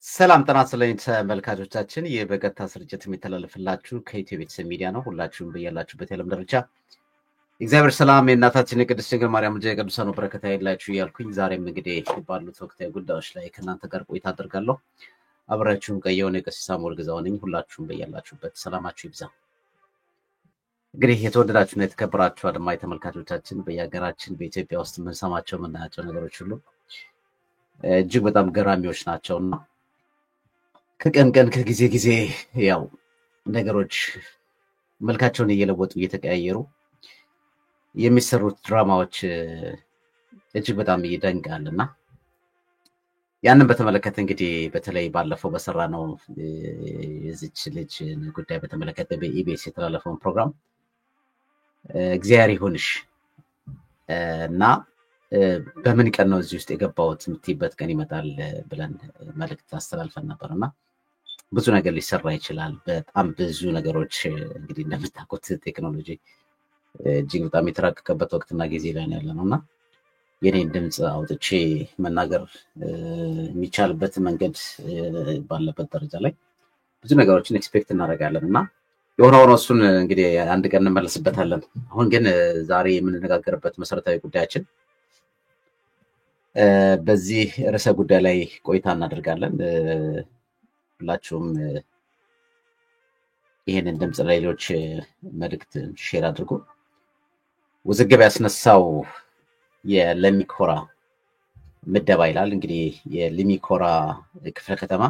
ሰላም ጤና ይስጥልኝ ተመልካቾቻችን፣ ይህ በቀጥታ ስርጭት የሚተላለፍላችሁ ከኢትዮ ቤተሰብ ሚዲያ ነው። ሁላችሁም በያላችሁበት የዓለም ዳርቻ እግዚአብሔር ሰላም የእናታችን የቅድስት ድንግል ማርያም ልጅ የቅዱሳኑ በረከት ይላችሁ እያልኩኝ ዛሬም እንግዲህ ባሉት ወቅታዊ ጉዳዮች ላይ ከእናንተ ጋር ቆይታ አደርጋለሁ። አብራችሁን ቆየውን የቀሲስ ሳሙኤል ግዛው ነኝ። ሁላችሁም በያላችሁበት ሰላማችሁ ይብዛ። እንግዲህ የተወደዳችሁና የተከበራችሁ አድማጭ ተመልካቾቻችን በየሀገራችን በኢትዮጵያ ውስጥ የምንሰማቸው የምናያቸው ነገሮች ሁሉ እጅግ በጣም ገራሚዎች ናቸውና ከቀን ቀን ከጊዜ ጊዜ ያው ነገሮች መልካቸውን እየለወጡ እየተቀያየሩ የሚሰሩት ድራማዎች እጅግ በጣም ይደንቃልና ያንን በተመለከተ እንግዲህ በተለይ ባለፈው በሰራነው የዚች ልጅ ጉዳይ በተመለከተ በኢቢኤስ የተላለፈውን ፕሮግራም እግዚአብሔር ይሁንሽ እና በምን ቀን ነው እዚህ ውስጥ የገባሁት የምትይበት ቀን ይመጣል ብለን መልእክት አስተላልፈን ነበርና ብዙ ነገር ሊሰራ ይችላል። በጣም ብዙ ነገሮች እንግዲህ እንደምታውቁት ቴክኖሎጂ እጅግ በጣም የተራቀቀበት ወቅትና ጊዜ ላይ ያለነውና የኔን ድምጽ አውጥቼ መናገር የሚቻልበት መንገድ ባለበት ደረጃ ላይ ብዙ ነገሮችን ኤክስፔክት እናደርጋለንና የሆነው እሱን እንግዲህ አንድ ቀን እንመለስበታለን። አሁን ግን ዛሬ የምንነጋገርበት መሰረታዊ ጉዳያችን በዚህ ርዕሰ ጉዳይ ላይ ቆይታ እናደርጋለን። ሁላችሁም ይሄንን ድምጽ ለሌሎች መልእክት ሼር አድርጉ። ውዝግብ ያስነሳው የለሚኮራ ምደባ ይላል። እንግዲህ የለሚኮራ ክፍለ ከተማ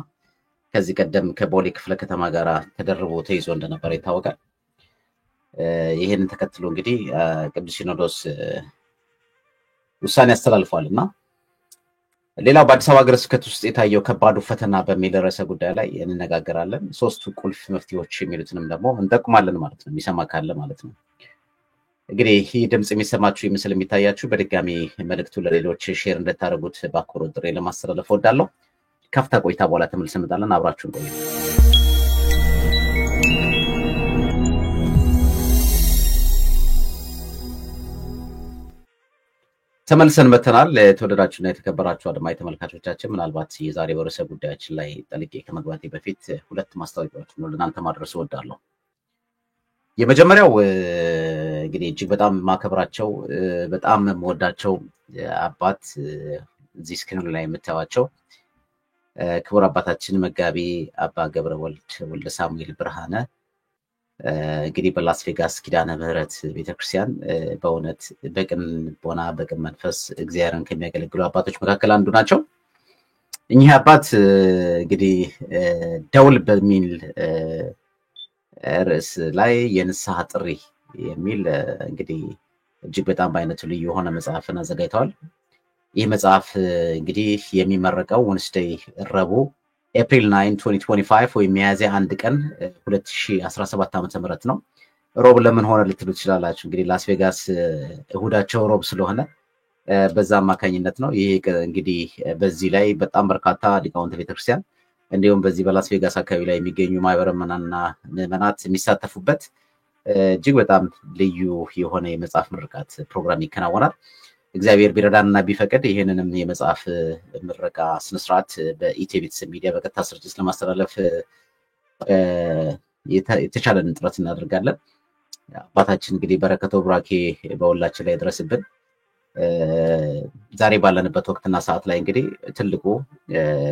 ከዚህ ቀደም ከቦሌ ክፍለ ከተማ ጋር ተደርቦ ተይዞ እንደነበር ይታወቃል። ይሄንን ተከትሎ እንግዲህ ቅዱስ ሲኖዶስ ውሳኔ አስተላልፏልና ሌላው በአዲስ አበባ ሀገረ ስብከት ውስጥ የታየው ከባዱ ፈተና በሚል ርዕሰ ጉዳይ ላይ እንነጋገራለን። ሶስቱ ቁልፍ መፍትሄዎች የሚሉትንም ደግሞ እንጠቁማለን ማለት ነው፣ የሚሰማ ካለ ማለት ነው። እንግዲህ ይህ ድምጽ የሚሰማችሁ ይመስል የሚታያችሁ በድጋሚ መልእክቱ ለሌሎች ሼር እንድታደርጉት በአክብሮት ጥሪ ለማስተላለፍ እወዳለሁ። ከፍታ ቆይታ በኋላ ተመልሰን እንመጣለን። አብራችሁን ቆዩ። ተመልሰን መተናል። የተወደዳችሁና የተከበራችሁ አድማጭ ተመልካቾቻችን ምናልባት የዛሬ ርዕሰ ጉዳያችን ላይ ጠልቄ ከመግባቴ በፊት ሁለት ማስታወቂያዎችን ነው ለእናንተ ማድረስ እወዳለሁ። የመጀመሪያው እንግዲህ እጅግ በጣም ማከብራቸው በጣም የምወዳቸው አባት እዚህ ስክሪኑ ላይ የምታዩዋቸው ክቡር አባታችን መጋቢ አባ ገብረ ወልድ ወልደ ሳሙኤል ብርሃነ እንግዲህ በላስ ቬጋስ ኪዳነ ምህረት ቤተክርስቲያን በእውነት በቅን ቦና በቅን መንፈስ እግዚአብሔርን ከሚያገለግሉ አባቶች መካከል አንዱ ናቸው። እኚህ አባት እንግዲህ ደውል በሚል ርዕስ ላይ የንስሐ ጥሪ የሚል እንግዲህ እጅግ በጣም በአይነቱ ልዩ የሆነ መጽሐፍን አዘጋጅተዋል። ይህ መጽሐፍ እንግዲህ የሚመረቀው ወንስዴይ ረቡዕ ኤፕሪል 9 2025 ወይ ሚያዝያ 1 ቀን 2017 ዓ.ም ነው። ሮብ ለምን ሆነ ልትሉ ትችላላችሁ። እንግዲህ ላስ ቬጋስ እሁዳቸው ሮብ ስለሆነ በዛ አማካኝነት ነው። ይሄ እንግዲህ በዚህ ላይ በጣም በርካታ ሊቃውንተ ቤተክርስቲያን እንዲሁም በዚህ በላስ ቬጋስ አካባቢ ላይ የሚገኙ ማህበረ ምዕመናት የሚሳተፉበት እጅግ በጣም ልዩ የሆነ የመጽሐፍ ምርቃት ፕሮግራም ይከናወናል። እግዚአብሔር ቢረዳንና ቢፈቅድ ይሄንንም የመጽሐፍ ምረቃ ስነስርዓት በኢትዮ ቤተሰብ ሚዲያ በቀጥታ ስርጭት ለማስተላለፍ የተቻለን ጥረት እናደርጋለን። አባታችን እንግዲህ በረከቶ ብራኬ በሁላችን ላይ ድረስብን። ዛሬ ባለንበት ወቅትና ሰዓት ላይ እንግዲህ ትልቁ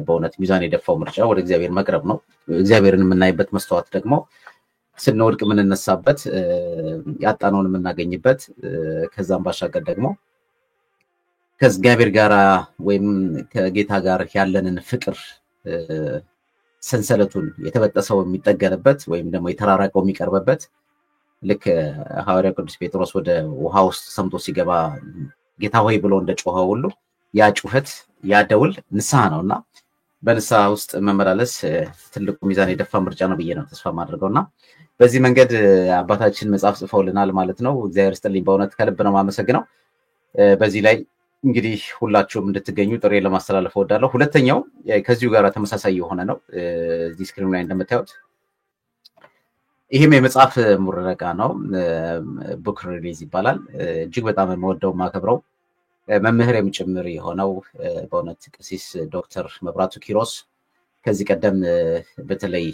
በእውነት ሚዛን የደፋው ምርጫ ወደ እግዚአብሔር መቅረብ ነው። እግዚአብሔርን የምናይበት መስተዋት ደግሞ ስንወድቅ የምንነሳበት፣ ያጣነውን የምናገኝበት፣ ከዛም ባሻገር ደግሞ ከእግዚአብሔር ጋር ወይም ከጌታ ጋር ያለንን ፍቅር ሰንሰለቱን የተበጠሰው የሚጠገንበት ወይም ደግሞ የተራራቀው የሚቀርብበት ልክ ሐዋርያው ቅዱስ ጴጥሮስ ወደ ውሃ ውስጥ ሰምጦ ሲገባ ጌታ ሆይ ብሎ እንደጮኸ ሁሉ ያ ጩኸት ያ ደውል ንስሐ ነውና በንስሐ ውስጥ መመላለስ ትልቁ ሚዛን የደፋ ምርጫ ነው ብዬ ነው ተስፋ ማድረገውና በዚህ መንገድ አባታችን መጽሐፍ ጽፈውልናል ማለት ነው። እግዚአብሔር ይስጥልኝ፣ በእውነት ከልብ ነው ማመሰግነው። በዚህ ላይ እንግዲህ ሁላችሁም እንድትገኙ ጥሪ ለማስተላለፍ እወዳለሁ። ሁለተኛው ከዚሁ ጋር ተመሳሳይ የሆነ ነው። እዚህ ስክሪኑ ላይ እንደምታዩት ይህም የመጽሐፍ ምረቃ ነው። ቡክ ሪሊዝ ይባላል። እጅግ በጣም የምወደው ማከብረው መምህርም ጭምር የሆነው በእውነት ቀሲስ ዶክተር መብራቱ ኪሮስ ከዚህ ቀደም በተለይ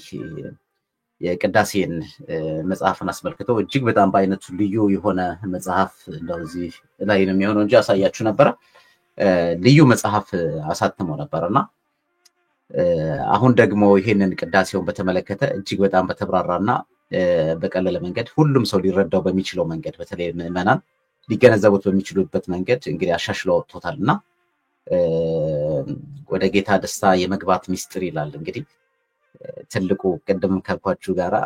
የቅዳሴን መጽሐፍን አስመልክቶ እጅግ በጣም በአይነቱ ልዩ የሆነ መጽሐፍ እንደዚህ ላይ ነው የሚሆነው እንጂ አሳያችሁ ነበረ። ልዩ መጽሐፍ አሳትሞ ነበርና አሁን ደግሞ ይሄንን ቅዳሴውን በተመለከተ እጅግ በጣም በተብራራና በቀለለ መንገድ ሁሉም ሰው ሊረዳው በሚችለው መንገድ በተለይ ምዕመናን ሊገነዘቡት በሚችሉበት መንገድ እንግዲህ አሻሽለው አውጥቶታልና ወደ ጌታ ደስታ የመግባት ሚስጥር ይላል። እንግዲህ ትልቁ ቅድም ካልኳችሁ ጋራ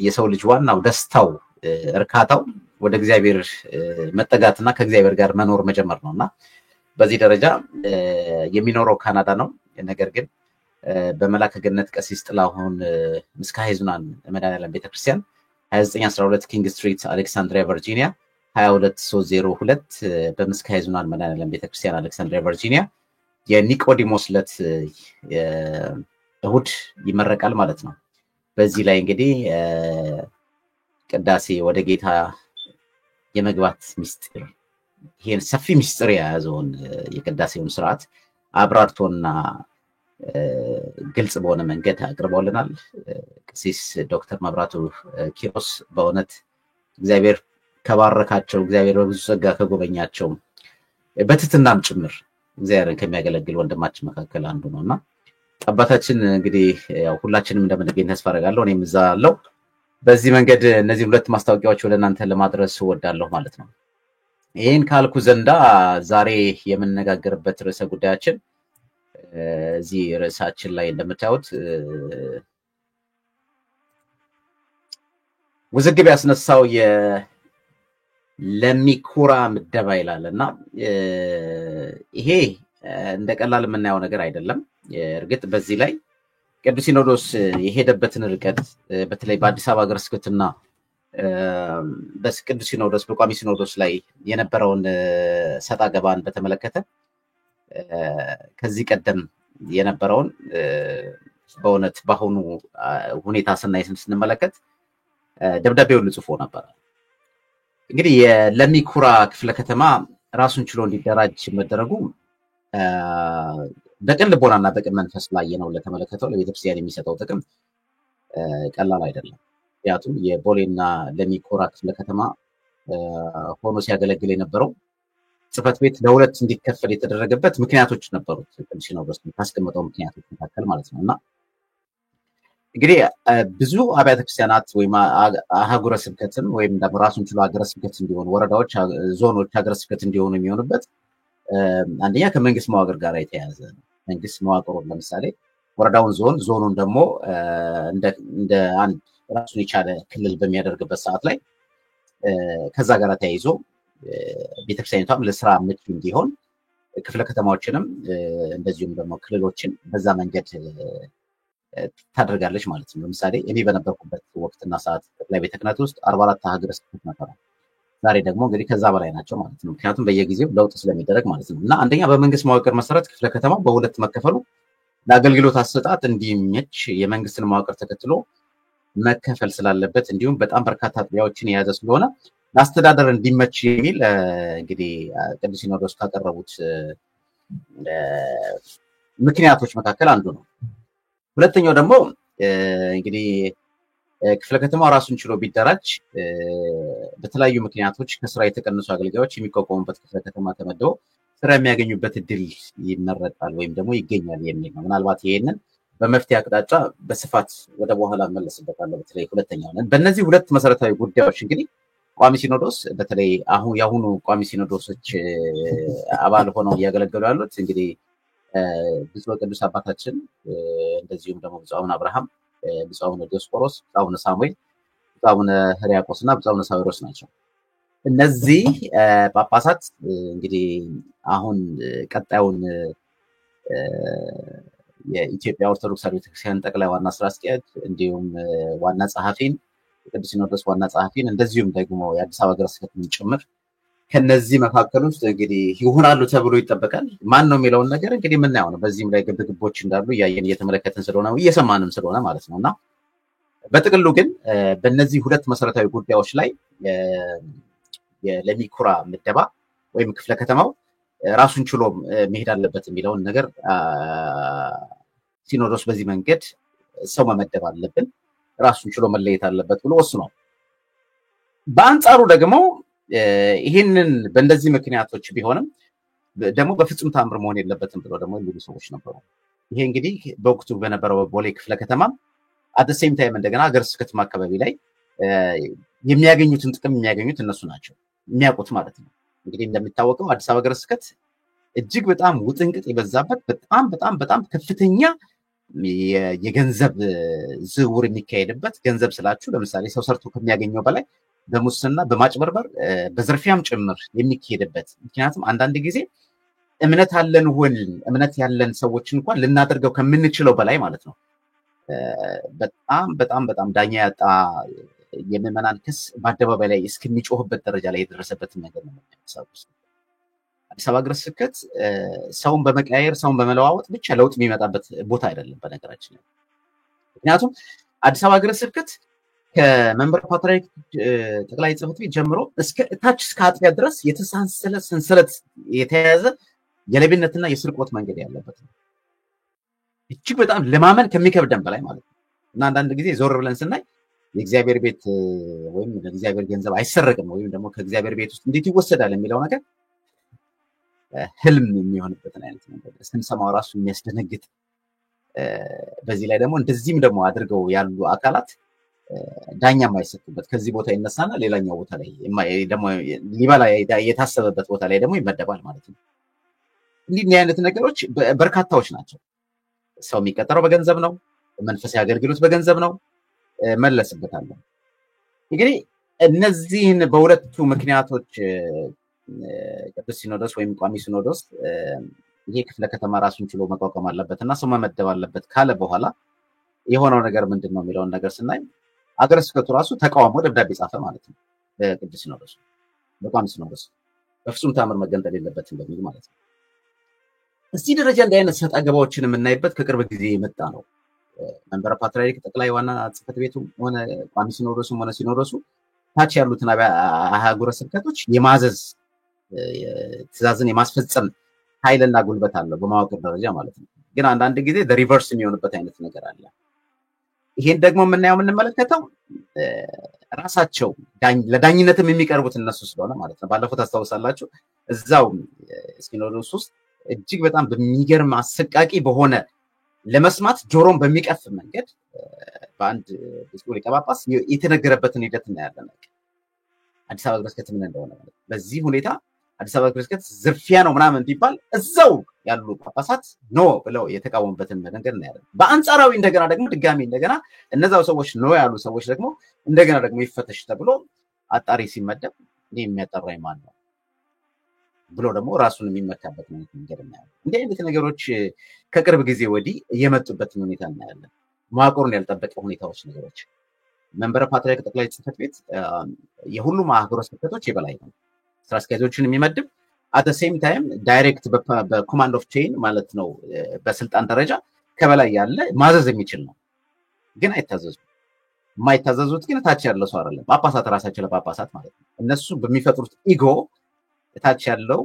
የሰው ልጅ ዋናው ደስታው እርካታው ወደ እግዚአብሔር መጠጋትና ከእግዚአብሔር ጋር መኖር መጀመር ነውና በዚህ ደረጃ የሚኖረው ካናዳ ነው። ነገር ግን በመላከ ገነት ቀሲስ ጥላሁን ምስካየ ኅዙናን መድኃኔዓለም ቤተክርስቲያን 2912 ኪንግ ስትሪት አሌክሳንድሪያ ቨርጂኒያ 22302 በምስካየ ኅዙናን መድኃኔዓለም ቤተክርስቲያን አሌክሳንድሪያ ቨርጂኒያ የኒቆዲሞስ ዕለት እሁድ ይመረቃል ማለት ነው። በዚህ ላይ እንግዲህ ቅዳሴ ወደ ጌታ የመግባት ሚስጥር ይሄን ሰፊ ሚስጥር የያዘውን የቅዳሴውን ስርዓት አብራርቶና ግልጽ በሆነ መንገድ አቅርቦልናል ቀሲስ ዶክተር መብራቱ ኪሮስ። በእውነት እግዚአብሔር ከባረካቸው፣ እግዚአብሔር በብዙ ጸጋ ከጎበኛቸው በትህትናም ጭምር እግዚአብሔርን ከሚያገለግል ወንድማችን መካከል አንዱ ነውና አባታችን እንግዲህ ያው ሁላችንም እንደምንገኝ ተስፋ አደርጋለሁ። እኔም እዛ አለው። በዚህ መንገድ እነዚህ ሁለት ማስታወቂያዎች ወደ እናንተ ለማድረስ እወዳለሁ ማለት ነው። ይሄን ካልኩ ዘንዳ ዛሬ የምንነጋገርበት ርዕሰ ጉዳያችን እዚህ ርዕሳችን ላይ እንደምታዩት ውዝግብ ያስነሳው የለሚኩራ ምደባ ይላልና ይሄ እንደቀላል የምናየው ነገር አይደለም። እርግጥ በዚህ ላይ ቅዱስ ሲኖዶስ የሄደበትን ርቀት በተለይ በአዲስ አበባ ሀገረ ስብከትና በቅዱስ ሲኖዶስ በቋሚ ሲኖዶስ ላይ የነበረውን ሰጣ ገባን በተመለከተ ከዚህ ቀደም የነበረውን በእውነት በአሁኑ ሁኔታ ስንመለከት ደብዳቤውን ጽፎ ነበር። እንግዲህ የለሚኩራ ክፍለ ከተማ ራሱን ችሎ እንዲደራጅ መደረጉ በቅን ልቦናና በቅን መንፈስ ላይ ነው ለተመለከተው ለቤተክርስቲያን የሚሰጠው ጥቅም ቀላል አይደለም። ምክንያቱም የቦሌና ለሚኩራ ክፍለ ከተማ ሆኖ ሲያገለግል የነበረው ጽሕፈት ቤት ለሁለት እንዲከፈል የተደረገበት ምክንያቶች ነበሩት። ቅዱስ ሲኖዶስ ካስቀመጠው ምክንያቶች መካከል ማለት ነውና እንግዲህ ብዙ አብያተ ክርስቲያናት ወይም አህጉረ ስብከትን ወይም ደግሞ ራሱን ችሎ ሀገረ ስብከት እንዲሆኑ ወረዳዎች፣ ዞኖች ሀገረ ስብከት እንዲሆኑ የሚሆኑበት አንደኛ ከመንግስት መዋቅር ጋር የተያያዘ ነው። መንግስት መዋቅሩን ለምሳሌ ወረዳውን ዞኑን ደግሞ እንደ አንድ ራሱን የቻለ ክልል በሚያደርግበት ሰዓት ላይ ከዛ ጋር ተያይዞ ቤተክርስቲያኒቷም ለስራ ምቹ እንዲሆን ክፍለ ከተማዎችንም እንደዚሁም ደግሞ ክልሎችን በዛ መንገድ ታደርጋለች ማለት ነው። ለምሳሌ እኔ በነበርኩበት ወቅትና ሰዓት ጠቅላይ ቤተ ክህነት ውስጥ 44 ሀገረ ስብከት ነበር። ዛሬ ደግሞ እንግዲህ ከዛ በላይ ናቸው ማለት ነው። ምክንያቱም በየጊዜው ለውጥ ስለሚደረግ ማለት ነው። እና አንደኛ በመንግስት መዋቅር መሰረት ክፍለ ከተማው በሁለት መከፈሉ ለአገልግሎት አሰጣጥ እንዲመች የመንግስትን መዋቅር ተከትሎ መከፈል ስላለበት እንዲሁም በጣም በርካታ አጥቢያዎችን የያዘ ስለሆነ ለአስተዳደር እንዲመች የሚል እንግዲህ ቅዱስ ሲኖዶስ ካቀረቡት ምክንያቶች መካከል አንዱ ነው። ሁለተኛው ደግሞ እንግዲህ ክፍለ ከተማው ራሱን ችሎ ቢደራጅ በተለያዩ ምክንያቶች ከስራ የተቀነሱ አገልጋዮች የሚቋቋሙበት ክፍለ ከተማ ተመድበው ስራ የሚያገኙበት እድል ይመረጣል ወይም ደግሞ ይገኛል የሚል ነው። ምናልባት ይሄንን በመፍትሄ አቅጣጫ በስፋት ወደ በኋላ መለስበታለሁ። በተለይ ሁለተኛው በእነዚህ ሁለት መሰረታዊ ጉዳዮች እንግዲህ ቋሚ ሲኖዶስ በተለይ የአሁኑ ቋሚ ሲኖዶሶች አባል ሆነው እያገለገሉ ያሉት እንግዲህ ብፁዕ ቅዱስ አባታችን እንደዚሁም ደግሞ ብፁዕ አቡነ አብርሃም፣ ብፁዕ አቡነ ዲዮስቆሮስ፣ ብፁዕ አቡነ ሳሙኤል፣ ብፁዕ አቡነ ሕርያቆስ እና ብፁዕ አቡነ ሳዊሮስ ናቸው። እነዚህ ጳጳሳት እንግዲህ አሁን ቀጣዩን የኢትዮጵያ ኦርቶዶክስ ቤተክርስቲያን ጠቅላይ ዋና ስራ አስኪያጅ እንዲሁም ዋና ጸሐፊን ቅዱስ ሲኖዶስ ዋና ጸሐፊን እንደዚሁም ደግሞ የአዲስ አበባ ሀገረ ስብከትን ጭምር ከነዚህ መካከል ውስጥ እንግዲህ ይሆናሉ ተብሎ ይጠበቃል። ማን ነው የሚለውን ነገር እንግዲህ የምናየው ነው። በዚህም ላይ ግብግቦች እንዳሉ እያየን እየተመለከትን ስለሆነ እየሰማንም ስለሆነ ማለት ነውና በጥቅሉ ግን በእነዚህ ሁለት መሰረታዊ ጉዳዮች ላይ የለሚ ኩራ ምደባ ወይም ክፍለ ከተማው ራሱን ችሎ መሄድ አለበት የሚለውን ነገር ሲኖዶስ በዚህ መንገድ ሰው መመደብ አለብን፣ ራሱን ችሎ መለየት አለበት ብሎ ወስኗል። በአንጻሩ ደግሞ ይህንን በእንደዚህ ምክንያቶች ቢሆንም ደግሞ በፍጹም ታምር መሆን የለበትም ብሎ ደግሞ የሚሉ ሰዎች ነበሩ። ይሄ እንግዲህ በወቅቱ በነበረው ቦሌ ክፍለ ከተማ አት ሴም ታይም እንደገና ሀገረ ስብከትም አካባቢ ላይ የሚያገኙትን ጥቅም የሚያገኙት እነሱ ናቸው የሚያውቁት ማለት ነው። እንግዲህ እንደሚታወቀው አዲስ አበባ ሀገረ ስብከት እጅግ በጣም ውጥንቅጥ የበዛበት በጣም ከፍተኛ የገንዘብ ዝውውር የሚካሄድበት፣ ገንዘብ ስላችሁ ለምሳሌ ሰው ሰርቶ ከሚያገኘው በላይ በሙስና በማጭበርበር በዝርፊያም ጭምር የሚካሄድበት። ምክንያቱም አንዳንድ ጊዜ እምነት ያለን ሰዎች እንኳን ልናደርገው ከምንችለው በላይ ማለት ነው በጣም ዳኛ ያጣ የምዕመናን ክስ በአደባባይ ላይ እስከሚጮህበት ደረጃ ላይ የደረሰበትን ነገር ነው። አዲስ አበባ ሀገረ ስብከት ሰውን በመቀያየር ሰውን በመለዋወጥ ብቻ ለውጥ የሚመጣበት ቦታ አይደለም በነገራችን ላይ። ምክንያቱም አዲስ አበባ ሀገረ ስብከት ከመንበረ ፓትርያርክ ጠቅላይ ጽሕፈት ቤት ጀምሮ እስከ ታች እስከ አጥቢያ ድረስ የተሳሰለ ሰንሰለት የተያዘ የሌብነትና የስርቆት መንገድ ያለበት ነው። እጅግ በጣም ለማመን ከሚከብደን በላይ ማለት ነው። እና አንዳንድ ጊዜ ዞር ብለን ስናይ የእግዚአብሔር ቤት ወይም የእግዚአብሔር ገንዘብ አይሰረቅም ወይም ደግሞ ከእግዚአብሔር ቤት ውስጥ እንዴት ይወሰዳል የሚለው ነገር ህልም የሚሆንበትን አይነት ነገር ስንሰማው ራሱ የሚያስደነግጥ፣ በዚህ ላይ ደግሞ እንደዚህም ደግሞ አድርገው ያሉ አካላት ዳኛ የማይሰጡበት ከዚህ ቦታ ይነሳና ሌላኛው ቦታ ላይ ደግሞ ሊበላ የታሰበበት ቦታ ላይ ደግሞ ይመደባል ማለት ነው። እንዲህ አይነት ነገሮች በርካታዎች ናቸው። ሰው የሚቀጠረው በገንዘብ ነው። መንፈሳዊ አገልግሎት በገንዘብ ነው። መለስበታለሁ። እንግዲህ እነዚህን በሁለቱ ምክንያቶች ቅዱስ ሲኖዶስ ወይም ቋሚ ሲኖዶስ ይሄ ክፍለ ከተማ ራሱን ችሎ መቋቋም አለበት እና ሰው መመደብ አለበት ካለ በኋላ የሆነው ነገር ምንድን ነው የሚለውን ነገር ስናይ ሀገረ ስብከቱ ራሱ ተቃውሞ ደብዳቤ ጻፈ ማለት ነው በቅዱስ ሲኖዶስ በቋሚ ሲኖዶስ በፍጹም ታምር መገንጠል የለበትም በሚል ማለት ነው። እዚህ ደረጃ እንዲህ አይነት ሰጣ ገባዎችን የምናይበት ከቅርብ ጊዜ የመጣ ነው። መንበረ ፓትርያርክ ጠቅላይ ዋና ጽሕፈት ቤቱ ሆነ ቋሚ ሲኖዶሱም ሆነ ሲኖዶሱ ታች ያሉትን አህጉረ ስብከቶች የማዘዝ ትእዛዝን የማስፈጸም ኃይልና ጉልበት አለው በማወቅር ደረጃ ማለት ነው። ግን አንዳንድ ጊዜ ሪቨርስ የሚሆንበት አይነት ነገር አለ። ይሄን ደግሞ የምንመለከተው ራሳቸው ለዳኝነትም የሚቀርቡት እነሱ ስለሆነ ማለት ነው። ባለፈው ታስታውሳላችሁ እዛው ሲኖዶስ ውስጥ እጅግ በጣም በሚገርም አሰቃቂ በሆነ ለመስማት ጆሮን በሚቀፍ መንገድ በአንድ ብፁዕ ሊቀ ጳጳስ የተነገረበትን ሂደት እናያለን። አዲስ አበባ ሀገረ ስብከት ምን እንደሆነ ማለት በዚህ ሁኔታ አዲስ አበባ ሀገረ ስብከት ዝርፊያ ነው ምናምን ቢባል እዛው ያሉ ጳጳሳት ኖ ብለው የተቃወሙበትን መንገድ እናያለን። በአንጻራዊ እንደገና ደግሞ ድጋሚ እንደገና እነዛው ሰዎች ኖ ያሉ ሰዎች ደግሞ እንደገና ደግሞ ይፈተሽ ተብሎ አጣሪ ሲመደብ እኔ የሚያጠራኝ ማን ነው ብሎ ደግሞ ራሱን የሚመካበት መንገድ እናያለን። እንዲህ አይነት ነገሮች ከቅርብ ጊዜ ወዲህ የመጡበትን ሁኔታ እናያለን። መዋቅሩን ያልጠበቀ ሁኔታዎች ነገሮች መንበረ ፓትርያርክ ጠቅላይ ጽሕፈት ቤት የሁሉም አህጉረ ስብከቶች የበላይ ነው። ስራ አስኪያጆችን የሚመድብ አት ሴም ታይም ዳይሬክት በኮማንድ ኦፍ ቼን ማለት ነው በስልጣን ደረጃ ከበላይ ያለ ማዘዝ የሚችል ነው። ግን አይታዘዙም። የማይታዘዙት ግን ታች ያለው ሰው አይደለም፣ ጳጳሳት ራሳቸው ለጳጳሳት ማለት ነው። እነሱ በሚፈጥሩት ኢጎ ታች ያለው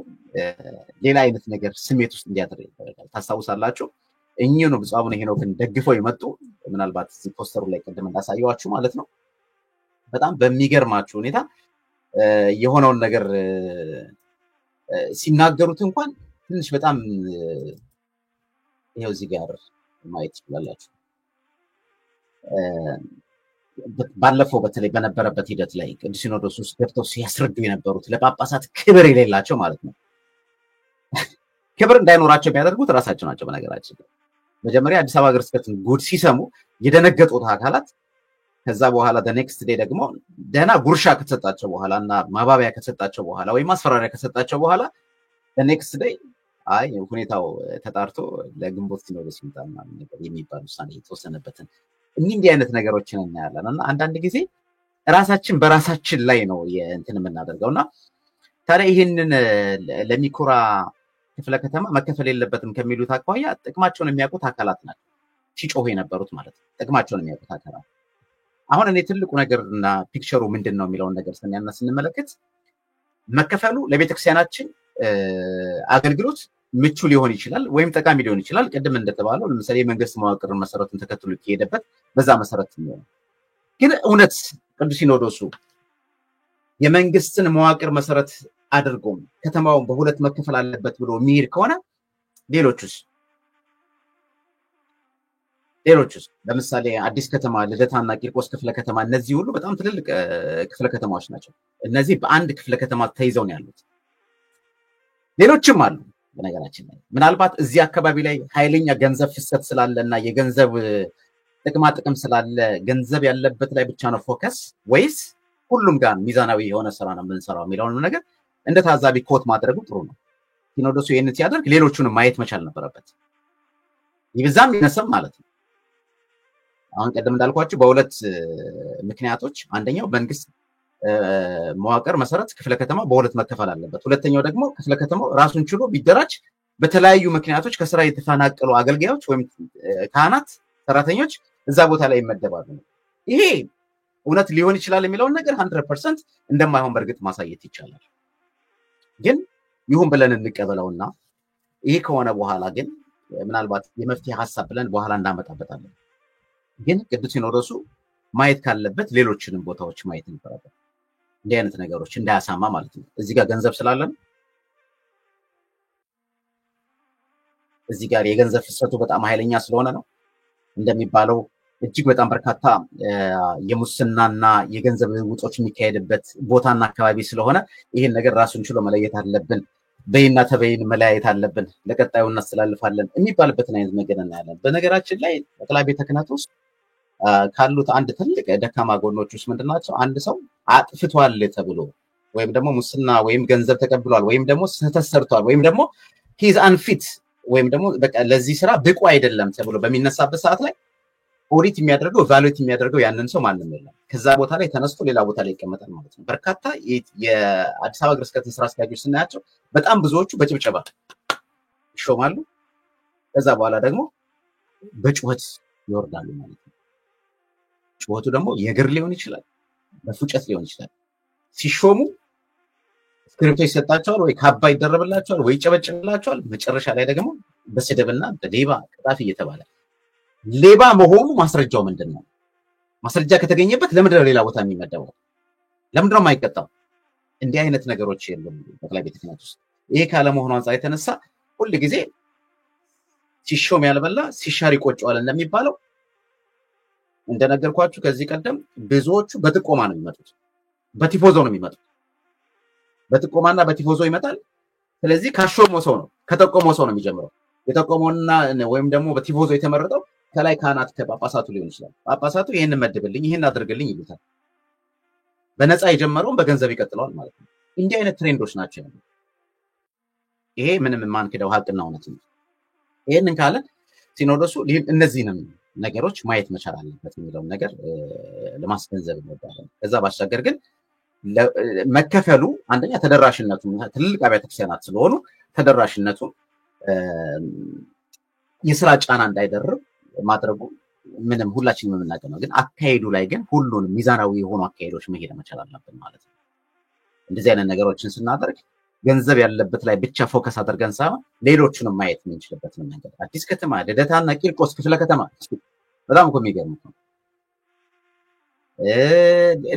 ሌላ አይነት ነገር ስሜት ውስጥ እንዲያደርግ ይደረጋል። ታስታውሳላችሁ እኚሁ ነው ብፁዕ አቡነ ሄኖክን ደግፈው የመጡ ምናልባት እዚህ ፖስተሩ ላይ ቀደም እንዳሳየዋችሁ ማለት ነው። በጣም በሚገርማችሁ ሁኔታ የሆነውን ነገር ሲናገሩት እንኳን ትንሽ በጣም ይሄው እዚህ ጋር ማየት ትችላላችሁ። ባለፈው በተለይ በነበረበት ሂደት ላይ ቅዱስ ሲኖዶስ ውስጥ ገብተው ሲያስረዱ የነበሩት ለጳጳሳት ክብር የሌላቸው ማለት ነው። ክብር እንዳይኖራቸው የሚያደርጉት ራሳቸው ናቸው። በነገራችን መጀመሪያ አዲስ አበባ ሀገረ ስብከትን ጉድ ሲሰሙ የደነገጡት አካላት ከዛ በኋላ ኔክስት ዴይ ደግሞ ደህና ጉርሻ ከተሰጣቸው በኋላ እና ማባቢያ ከተሰጣቸው በኋላ ወይም ማስፈራሪያ ከተሰጣቸው በኋላ ኔክስት ዴይ አይ ሁኔታው ተጣርቶ ለግንቦት ሲኖዶስ ይመጣል ማለት ነገር የሚባል ውሳኔ የተወሰነበትን እንዲህ አይነት ነገሮችን እናያለን። እና አንዳንድ ጊዜ ራሳችን በራሳችን ላይ ነው እንትን የምናደርገውና ታዲያ ይህንን ለሚኩራ ክፍለ ከተማ መከፈል የለበትም ከሚሉት አኳያ ጥቅማቸውን የሚያውቁት አካላት ናቸው ሲጮሁ የነበሩት ማለት ነው። ጥቅማቸውን የሚያውቁት አካላት አሁን እኔ ትልቁ ነገርና ፒክቸሩ ምንድን ነው የሚለውን ነገር ስንመለከት መከፈሉ ለቤተክርስቲያናችን አገልግሎት ምቹ ሊሆን ይችላል ወይም ጠቃሚ ሊሆን ይችላል። ቅድም እንደተባለው ለምሳሌ የመንግስት መዋቅርን መሰረቱን ተከትሎ ይሄደበት በዛ መሰረት ነው። ግን እውነት ቅዱስ ሲኖዶሱ የመንግስትን መዋቅር መሰረት አድርጎ ከተማውን በሁለት መከፈል አለበት ብሎ የሚሄድ ከሆነ ሌሎቹስ ለምሳሌ አዲስ ከተማ፣ ልደታና ቂርቆስ ክፍለ ከተማ እነዚህ ሁሉ በጣም ትልልቅ ክፍለ ከተማዎች ናቸው። እነዚህ በአንድ ክፍለ ከተማ ተይዘው ነው ያሉት። ሌሎችም አሉ። በነገራችን ላይ ምናልባት እዚህ አካባቢ ላይ ኃይለኛ ገንዘብ ፍሰት ስላለና የገንዘብ ጥቅም ስላለ ገንዘብ ያለበት ላይ ብቻ ነው ፎከስ ወይስ ሁሉም ጋር ሚዛናዊ የሆነ ስራ ነው የምንሰራው የሚለውን ነገር እንደ ታዛቢ ኮት ማድረጉ ጥሩ ነው። ሲኖዶሱ ይህንን ሲያደርግ ሌሎቹንም ማየት መቻል ነበረበት። ይብዛም ይነሰም ማለት ነው። አሁን ቀደም እንዳልኳችሁ በሁለት ምክንያቶች፣ አንደኛው መንግስት መዋቅር መሰረት ክፍለ ከተማ በሁለት መከፈል አለበት። ሁለተኛው ደግሞ ክፍለ ከተማው ራሱን ችሎ ቢደራጅ በተለያዩ ምክንያቶች ከስራ የተፈናቀሉ አገልጋዮች ወይም ካህናት፣ ሰራተኞች እዛ ቦታ ላይ ይመደባሉ። ይሄ እውነት ሊሆን ይችላል የሚለውን ነገር 100% እንደማይሆን በእርግጥ ማሳየት ይቻላል። ግን ይሁን ብለን እንቀበለውና ይሄ ከሆነ በኋላ ግን ምናልባት የመፍትሄ ሐሳብ ብለን በኋላ እናመጣበታለን። ግን ቅዱስ ሲኖዶሱ ማየት ካለበት ሌሎችንም ቦታዎች ማየት ነበረበት። እንዲህ አይነት ነገሮች እንዳያሳማ ማለት ነው። እዚህ ጋር ገንዘብ ስላለን እዚህ ጋር የገንዘብ ፍሰቱ በጣም ኃይለኛ ስለሆነ ነው እንደሚባለው እጅግ በጣም በርካታ የሙስናና የገንዘብ ልውጦች የሚካሄድበት ቦታና አካባቢ ስለሆነ ይሄን ነገር ራሱን ችሎ መለየት አለብን። በይና ተበይን መለያየት አለብን፣ ለቀጣዩ እናስተላልፋለን የሚባልበትን አይነት ነገር እናያለን። በነገራችን ላይ ጠቅላይ ቤተ ክህነት ውስጥ ካሉት አንድ ትልቅ ደካማ ጎኖች ውስጥ ምንድናቸው? አንድ ሰው አጥፍቷል ተብሎ ወይም ደግሞ ሙስና ወይም ገንዘብ ተቀብሏል ወይም ደግሞ ስህተት ሰርቷል ወይም ደግሞ ሂዝ አንፊት ወይም ደግሞ በቃ ለዚህ ስራ ብቁ አይደለም ተብሎ በሚነሳበት ሰዓት ላይ ኦዲት የሚያደርገው ቫሉዌት የሚያደርገው ያንን ሰው ማንም የለም። ከዛ ቦታ ላይ ተነስቶ ሌላ ቦታ ላይ ይቀመጣል ማለት ነው። በርካታ የአዲስ አበባ ሀገረ ስብከት ስራ አስኪያጆች ስናያቸው በጣም ብዙዎቹ በጭብጨባ ይሾማሉ። ከዛ በኋላ ደግሞ በጩኸት ይወርዳሉ ማለት ነው። ጩኸቱ ደግሞ የእግር ሊሆን ይችላል፣ በፉጨት ሊሆን ይችላል። ሲሾሙ ስክሪፕቶ ይሰጣቸዋል ወይ ካባ ይደረብላቸዋል ወይ ይጨበጭብላቸዋል። መጨረሻ ላይ ደግሞ በስድብና በሌባ ቅጣት እየተባለ ሌባ መሆኑ ማስረጃው ምንድነው? ማስረጃ ከተገኘበት ለምንድን ነው ሌላ ቦታ የሚመደበው? ለምንድን ነው የማይቀጣው? እንዲህ አይነት ነገሮች የሉም ጠቅላይ ቤተ ክህነት ውስጥ። ይሄ ካለመሆኑ አንፃር የተነሳ ሁል ጊዜ ሲሾም ያልበላ ሲሻር ይቆጨዋል እንደሚባለው እንደነገርኳችሁ ከዚህ ቀደም ብዙዎቹ በጥቆማ ነው የሚመጡት፣ በቲፎዞ ነው የሚመጡት። በጥቆማና በቲፎዞ ይመጣል። ስለዚህ ካሾሞ ሰው ነው ከጠቆመው ሰው ነው የሚጀምረው። የጠቆመውና ወይም ደግሞ በቲፎዞ የተመረጠው ከላይ ካህናት ከጳጳሳቱ ሊሆን ይችላል። ጳጳሳቱ ይሄንን መድብልኝ ይሄን አድርግልኝ ይሉታል። በነፃ የጀመረውን በገንዘብ ይቀጥለዋል ማለት ነው። እንዲህ አይነት ትሬንዶች ናቸው ያሉት። ይሄ ምንም የማንክደው ሀቅና እውነት ነው። ይሄንን ካለ ሲኖዶሱ እነዚህንም ነገሮች ማየት መቻል አለበት የሚለውን ነገር ለማስገንዘብ እንወዳለን። ከዛ ባሻገር ግን መከፈሉ አንደኛ ተደራሽነቱ ትልልቅ አብያተ ክርስቲያናት ስለሆኑ ተደራሽነቱ የስራ ጫና እንዳይደርብ ማድረጉ ምንም ሁላችንም የምናውቀው ነው። ግን አካሄዱ ላይ ግን ሁሉንም ሚዛናዊ የሆኑ አካሄዶች መሄድ መቻል አለብን ማለት ነው። እንደዚህ አይነት ነገሮችን ስናደርግ ገንዘብ ያለበት ላይ ብቻ ፎከስ አድርገን ሳይሆን ሌሎቹንም ማየት የምንችልበትን መንገድ አዲስ ከተማ፣ ልደታና ቂርቆስ ክፍለ ከተማ በጣም እኮ የሚገርም ነው።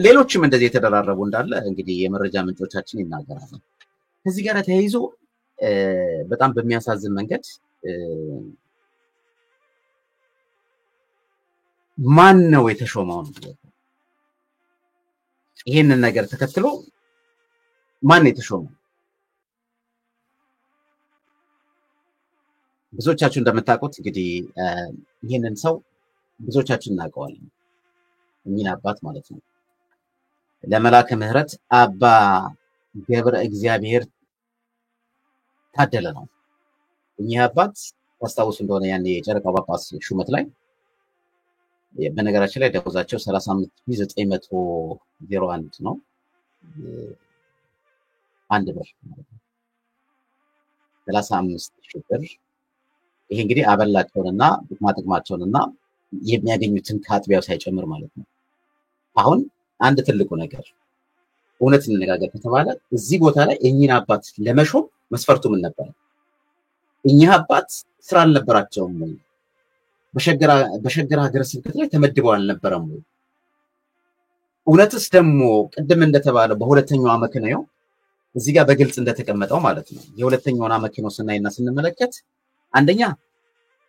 ሌሎችም እንደዚህ የተደራረቡ እንዳለ እንግዲህ የመረጃ ምንጮቻችን ይናገራሉ። ከዚህ ጋር ተያይዞ በጣም በሚያሳዝን መንገድ ማን ነው የተሾመው ነው? ይሄንን ነገር ተከትሎ ማን ነው የተሾመው? ብዙዎቻችሁ እንደምታውቁት እንግዲህ ይሄንን ሰው ብዙዎቻችን እናውቀዋለን። እኚህን አባት ማለት ነው ለመላከ ምህረት አባ ገብረ እግዚአብሔር ታደለ ነው። እኚህ አባት ታስታውሱ እንደሆነ ያኔ የጨረቃው ጳጳስ ሹመት ላይ በነገራችን ላይ ደሞዛቸው 35901 ነው። አንድ ብር 35,000 ብር። ይሄ እንግዲህ አበላቸውንና ጥቅማቸውንና የሚያገኙትን ከአጥቢያው ሳይጨምር ማለት ነው። አሁን አንድ ትልቁ ነገር እውነት እንነጋገር ከተባለ እዚህ ቦታ ላይ እኚህን አባት ለመሾም መስፈርቱ ምን ነበር? እኚህ አባት ስራ አልነበራቸውም ወይ? በሸገር ሀገረ ስብከት ላይ ተመድበው አልነበረም ወይ? እውነትስ ደግሞ ቅድም እንደተባለው በሁለተኛው አመክንዮ እዚህ ጋር በግልጽ እንደተቀመጠው ማለት ነው የሁለተኛውን አመክንዮ ስናይና ስንመለከት አንደኛ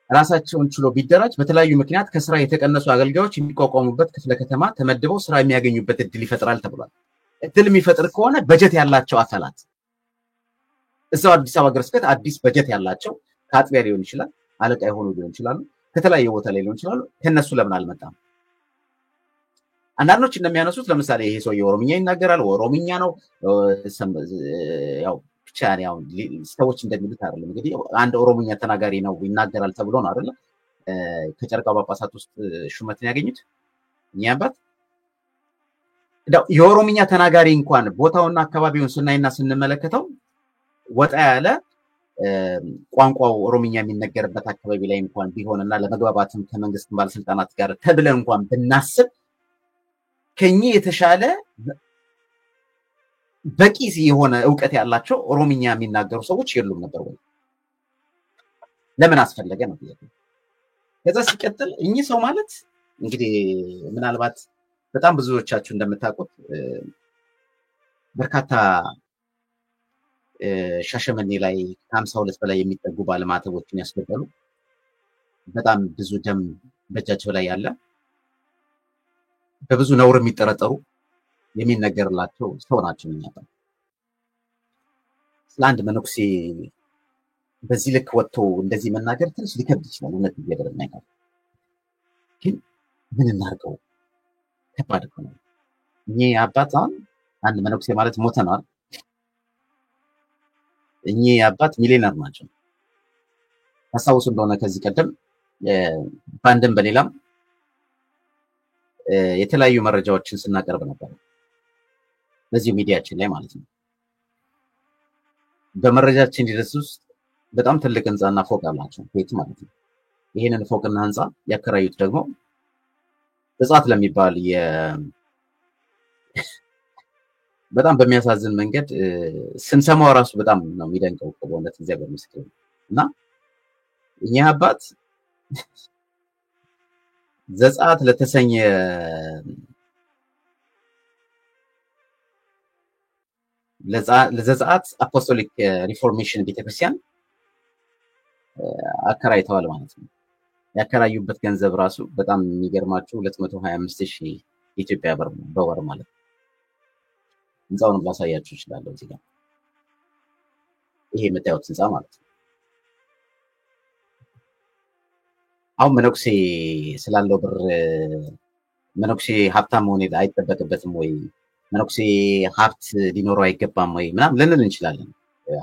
ራሳቸውን ችሎ ቢደራጅ በተለያዩ ምክንያት ከስራ የተቀነሱ አገልጋዮች የሚቋቋሙበት ክፍለ ከተማ ተመድበው ስራ የሚያገኙበት እድል ይፈጥራል ተብሏል። እድል የሚፈጥር ከሆነ በጀት ያላቸው አካላት እዛው አዲስ አበባ ሀገረ ስብከት አዲስ በጀት ያላቸው ከአጥቢያ ሊሆን ይችላል፣ አለቃ የሆኑ ሊሆን ይችላሉ፣ ከተለያየ ቦታ ላይ ሊሆን ይችላሉ። ከነሱ ለምን አልመጣም? አንዳንዶች እንደሚያነሱት ለምሳሌ ይሄ ሰው የኦሮምኛ ይናገራል፣ ኦሮምኛ ነው ያው ብቻ ያው ሰዎች እንደሚሉት አይደለም። እንግዲህ አንድ ኦሮምኛ ተናጋሪ ነው ይናገራል ተብሎ ነው አይደለ ከጨረቃው ጳጳሳት ውስጥ ሹመትን ያገኙት። እኛ አባት የኦሮምኛ ተናጋሪ እንኳን ቦታውና አካባቢውን ስናይና ስንመለከተው ወጣ ያለ ቋንቋው ኦሮምኛ የሚነገርበት አካባቢ ላይ እንኳን ቢሆንና ለመግባባትም ከመንግስት ባለስልጣናት ጋር ተብለን እንኳን ብናስብ ከኚህ የተሻለ በቂ የሆነ ዕውቀት ያላቸው ኦሮምኛ የሚናገሩ ሰዎች የሉም ነበር ወይ? ለምን አስፈለገ ነው ጥያቄ። ከዛ ሲቀጥል እኚህ ሰው ማለት እንግዲህ ምናልባት በጣም ብዙዎቻችሁ እንደምታውቁት በርካታ ሻሸመኔ ላይ ከ52 በላይ የሚጠጉ ባለማተቦችን ያስገደሉ በጣም ብዙ ደም በእጃቸው ላይ ያለ በብዙ ነውር የሚጠረጠሩ የሚነገርላቸው ሰው ናቸው። ስለ አንድ መነኩሴ በዚህ ልክ ወጥቶ እንደዚህ መናገር ትንሽ ሊከብድ ይችላል። እውነት እየደረና ይላል ግን ምን እናርገው? ከባድ ነው። እኚህ አባት አንድ መነኩሴ ማለት ሞተናል። እኚህ አባት ሚሊዮነር ናቸው። ታስታውሱ እንደሆነ ከዚህ ቀደም በአንድም በሌላም የተለያዩ መረጃዎችን ስናቀርብ ነበር በዚህ ሚዲያችን ላይ ማለት ነው። በመረጃችን ሂደት ውስጥ በጣም ትልቅ ህንፃና ፎቅ አላቸው ቤት ማለት ነው። ይሄንን ፎቅና ህንፃ ያከራዩት ደግሞ ዘጸአት ለሚባል በጣም በሚያሳዝን መንገድ ስንሰማው ራሱ በጣም ነው የሚደንቀው በእውነት እግዚአብሔር ይመስገን። እና እኛ አባት ዘጸአት ለተሰኘ ለዘጸአት አፖስቶሊክ ሪፎርሜሽን ቤተክርስቲያን አከራይተዋል ማለት ነው። ያከራዩበት ገንዘብ ራሱ በጣም የሚገርማችሁ 225,000 የኢትዮጵያ ብር በወር ማለት ነው። ህንፃውን ላሳያችሁ እችላለሁ እዚህ ጋር ይሄ የምታዩት ህንፃ ማለት ነው። አሁን መነኩሴ ስላለው ብር መነኩሴ ሀብታም መሆን አይጠበቅበትም ወይ? መነኩሴ ሀብት ሊኖረው አይገባም ወይ ምናምን ልንል እንችላለን።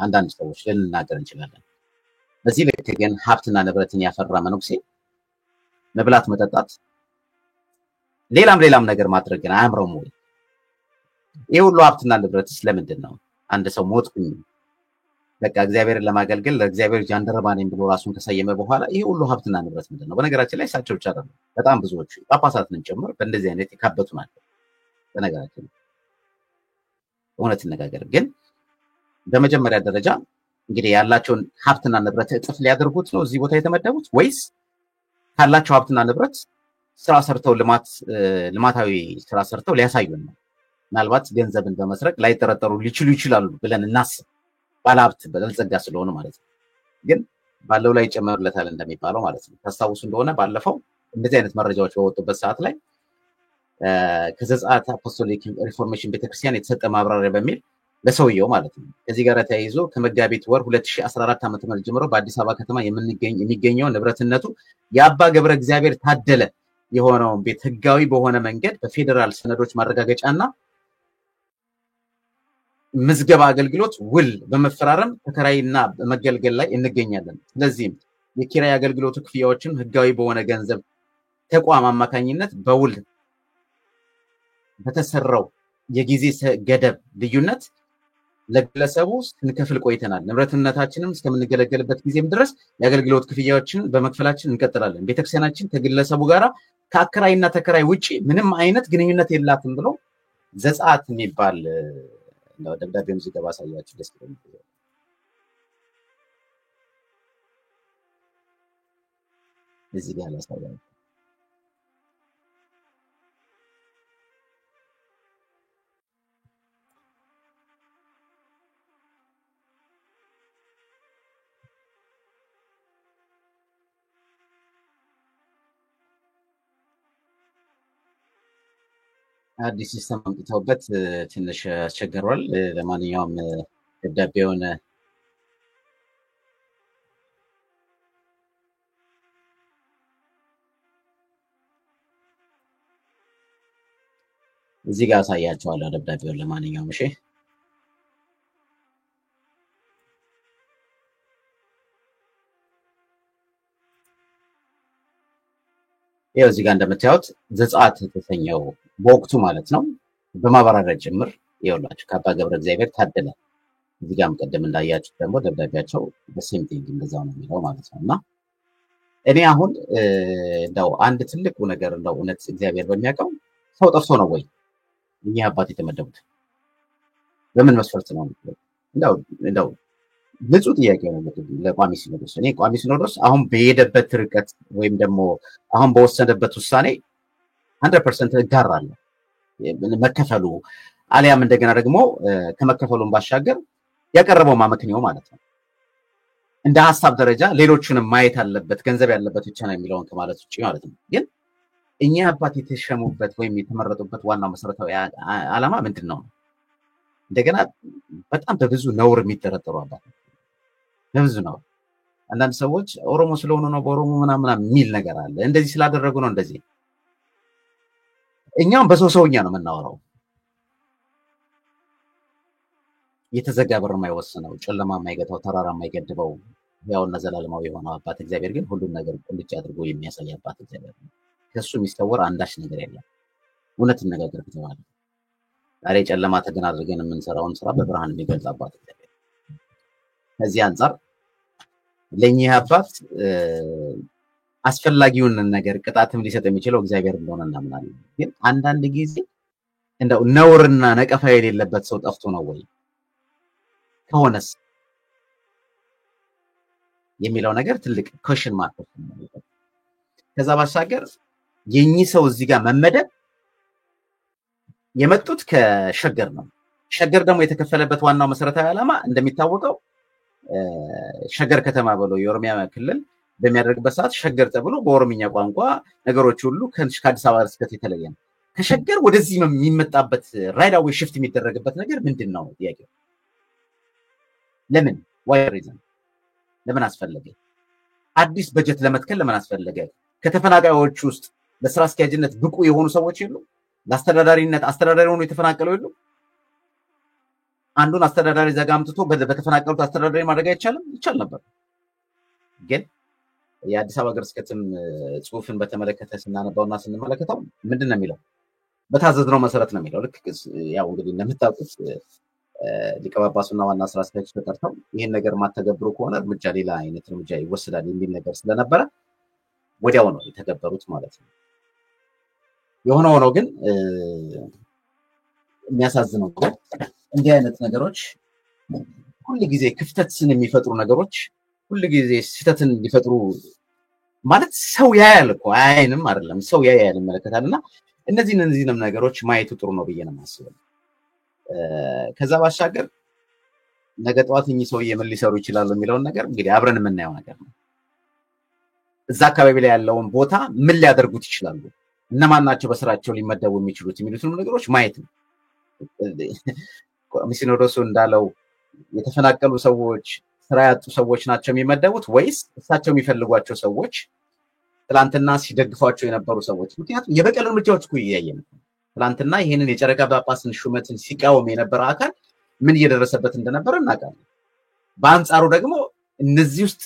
አንዳንድ ሰዎች ልንናገር እንችላለን። በዚህ ልክ ግን ሀብትና ንብረትን ያፈራ መነኩሴ መብላት፣ መጠጣት፣ ሌላም ነገር ማድረግ ግን አያምረውም ወይ? ይሄ ሁሉ ሀብትና ንብረትስ ለምንድን ነው? አንድ ሰው ሞትኩኝ በቃ እግዚአብሔርን ለማገልገል ለእግዚአብሔር ጃንደረባ ነኝ ብሎ ራሱን ከሰየመ በኋላ ይሄ ሁሉ ሀብትና ንብረት ምንድን ነው? በነገራችን ላይ እሳቸው ብቻ አይደሉም፣ በጣም ብዙዎቹ ጳጳሳትን ጭምር በእንደዚህ አይነት የካበቱ ናቸው። በነገራችን እውነት እንነጋገር ግን በመጀመሪያ ደረጃ እንግዲህ ያላቸውን ሀብትና ንብረት እጥፍ ሊያደርጉት ነው እዚህ ቦታ የተመደቡት ወይስ ካላቸው ሀብትና ንብረት ስራ ሰርተው ልማታዊ ስራ ሰርተው ሊያሳዩን ነው? ምናልባት ገንዘብን በመስረቅ ላይጠረጠሩ ሊችሉ ይችላሉ ብለን እናስብ። ባለሀብት በለጸጋ ስለሆነ ማለት ነው። ግን ባለው ላይ ጨመርለታል እንደሚባለው ማለት ነው። ታስታውሱ እንደሆነ ባለፈው እንደዚህ አይነት መረጃዎች በወጡበት ሰዓት ላይ ከዘጸአት አፖስቶሊክ ሪፎርሜሽን ቤተክርስቲያን የተሰጠ ማብራሪያ በሚል ለሰውየው ማለት ነው። ከዚህ ጋር ተያይዞ ከመጋቢት ወር 2014 ዓ.ም ጀምሮ በአዲስ አበባ ከተማ የሚገኘው ንብረትነቱ የአባ ገብረ እግዚአብሔር ታደለ የሆነውን ቤት ህጋዊ በሆነ መንገድ በፌዴራል ሰነዶች ማረጋገጫና ምዝገባ አገልግሎት ውል በመፈራረም ተከራይና በመገልገል ላይ እንገኛለን። ስለዚህም የኪራይ አገልግሎቱ ክፍያዎችን ህጋዊ በሆነ ገንዘብ ተቋም አማካኝነት በውል በተሰራው የጊዜ ገደብ ልዩነት ለግለሰቡ ስንከፍል ቆይተናል። ንብረትነታችንን እስከምንገለገልበት ጊዜም ድረስ የአገልግሎት ክፍያዎችን በመክፈላችን እንቀጥላለን። ቤተክርስቲያናችን ከግለሰቡ ጋራ ከአከራይና ተከራይ ውጪ ምንም አይነት ግንኙነት የላትም ብሎ ዘጸአት የሚባል ደብዳቤውን እዚህ ጋር ባሳያችሁ ደስ ይለኛል። እዚህ ጋር ላሳያችሁ። አዲስ ሲስተም አምጥተውበት ትንሽ አስቸግሯል። ለማንኛውም ደብዳቤውን እዚህ ጋር አሳያችኋለሁ ደብዳቤውን። ለማንኛውም እሺ ይሄው እዚህ ጋር እንደምታዩት ዘጸአት የተሰኘው በወቅቱ ማለት ነው በማብራሪያ ጭምር ይኸውላችሁ ከአባ ገብረ እግዚአብሔር ታደለ እዚህ ጋርም ቀደም እንዳያችሁት ደግሞ ደብዳቤያቸው በሴም ቲንግ እንደዛው ነው የሚለው ማለት ነው። እና እኔ አሁን እንደው አንድ ትልቁ ነገር እንደው እውነት እግዚአብሔር በሚያውቀው ሰው ጠፍቶ ነው ወይ እኛ አባት የተመደቡት? በምን መስፈርት ነው? እንደው ንጹህ ጥያቄ ነው ለቋሚ ሲኖዶስ። እኔ ቋሚ ሲኖዶስ አሁን በሄደበት ርቀት ወይም ደግሞ አሁን በወሰነበት ውሳኔ 100% እጋራለሁ መከፈሉ አሊያም እንደገና ደግሞ ከመከፈሉን ባሻገር ያቀረበው ማመክንያው ማለት ነው እንደ ሐሳብ ደረጃ ሌሎችንም ማየት አለበት ገንዘብ ያለበት ብቻ ነው የሚለውን ከማለት ውጪ ማለት ነው። ግን እኛ አባት የተሸሙበት ወይም የተመረጡበት ዋናው መሰረታዊ ዓላማ ምንድነው? እንደገና በጣም በብዙ ነውር የሚተረጠሩ አባት በብዙ ነው። አንዳንድ ሰዎች ኦሮሞ ስለሆኑ ነው በኦሮሞ ምናምን የሚል ነገር አለ። እንደዚህ ስላደረጉ ነው እንደዚህ። እኛም በሰውኛ ነው የምናወራው። የተዘጋ በር የማይወስነው ጨለማ የማይገታው ተራራ የማይገድበው ያውና ዘላለማዊ የሆነው አባት እግዚአብሔር ግን ሁሉን ነገር ቁልጭ አድርጎ የሚያሳይ አባት እግዚአብሔር ነው። ከሱ የሚሰወር አንዳች ነገር የለም። እውነት እንነጋገር ከተባለ ዛሬ ጨለማ ተገን አድርገን የምንሰራውን ስራ በብርሃን የሚገልጽ አባት እግዚአብሔር። ከዚህ አንፃር ለእኚህ አባት አስፈላጊውን ነገር ቅጣትም ሊሰጥ የሚችለው እግዚአብሔር እንደሆነ እናምናለን። ግን አንዳንድ ጊዜ እንደው ነውርና ነቀፋ የሌለበት ሰው ጠፍቶ ነው ወይ ከሆነስ የሚለው ነገር ትልቅ ኮሽን ማርክ ነው። ከዛ ባሻገር የኚህ ሰው እዚህ ጋር መመደብ የመጡት ከሸገር ነው። ሸገር ደግሞ የተከፈለበት ዋናው መሰረታዊ ዓላማ እንደሚታወቀው ሸገር ከተማ ብሎ የኦሮሚያ ክልል በሚያደርግበት ሰዓት ሸገር ተብሎ በኦሮምኛ ቋንቋ ነገሮች ሁሉ ከአዲስ አበባ ርስከት የተለየ ነው። ከሸገር ወደዚህ የሚመጣበት ራይድ አዌይ ሽፍት የሚደረግበት ነገር ምንድን ነው ጥያቄው? ለምን ዋይ ሪዝን ለምን አስፈለገ? አዲስ በጀት ለመትከል ለምን አስፈለገ? ከተፈናቃዮች ውስጥ ለስራ አስኪያጅነት ብቁ የሆኑ ሰዎች የሉ? ለአስተዳዳሪነት አስተዳዳሪ ሆኖ የተፈናቀሉ የሉ? አንዱን አስተዳዳሪ ዘጋ አምጥቶ በተፈናቀሉት አስተዳዳሪ ማድረግ አይቻልም? ይቻል ነበር። ግን የአዲስ አበባ ሀገረ ስብከትም ጽሁፍን በተመለከተ ስናነባውና ስንመለከተው ምንድን ነው የሚለው? በታዘዝነው መሰረት ነው የሚለው። ልክ ያው እንግዲህ እንደምታውቁት ሊቀ ጳጳሱና ዋና ስራ አስኪያጅ ተጠርተው ይህን ነገር ማተገብሩ ከሆነ እርምጃ ሌላ አይነት እርምጃ ይወሰዳል የሚል ነገር ስለነበረ ወዲያው ነው የተገበሩት ማለት ነው። የሆነ ሆኖ ግን የሚያሳዝነው እንዲህ አይነት ነገሮች ሁሉ ጊዜ ክፍተትን የሚፈጥሩ ነገሮች ሁሉ ጊዜ ስህተትን ሊፈጥሩ ማለት ሰው ያያል እኮ አይንም አይደለም ሰው ያያል ይመለከታልና እነዚህንም ነገሮች ማየቱ ጥሩ ነው ብዬ ነው የማስበው። ከዛ ባሻገር ነገ ጠዋት እኚህ ሰውዬ ምን ሊሰሩ ይችላሉ የሚለውን ነገር እንግዲህ አብረን የምናየው ነገር ነው። እዛ አካባቢ ላይ ያለውን ቦታ ምን ሊያደርጉት ይችላሉ፣ እነማን ናቸው በስራቸው ሊመደቡ የሚችሉት የሚሉትን ነገሮች ማየት ነው። ሲኖዶሱ እንዳለው የተፈናቀሉ ሰዎች ስራ ያጡ ሰዎች ናቸው የሚመደቡት ወይስ እሳቸው የሚፈልጓቸው ሰዎች ትላንትና ሲደግፏቸው የነበሩ ሰዎች? ምክንያቱም የበቀል እርምጃዎች እኮ እያየን ነው። ትላንትና ይህንን የጨረቃ ጳጳስን ሹመትን ሲቃወም የነበረ አካል ምን እየደረሰበት እንደነበረ እናውቃለን። በአንጻሩ ደግሞ እነዚህ ውስጥ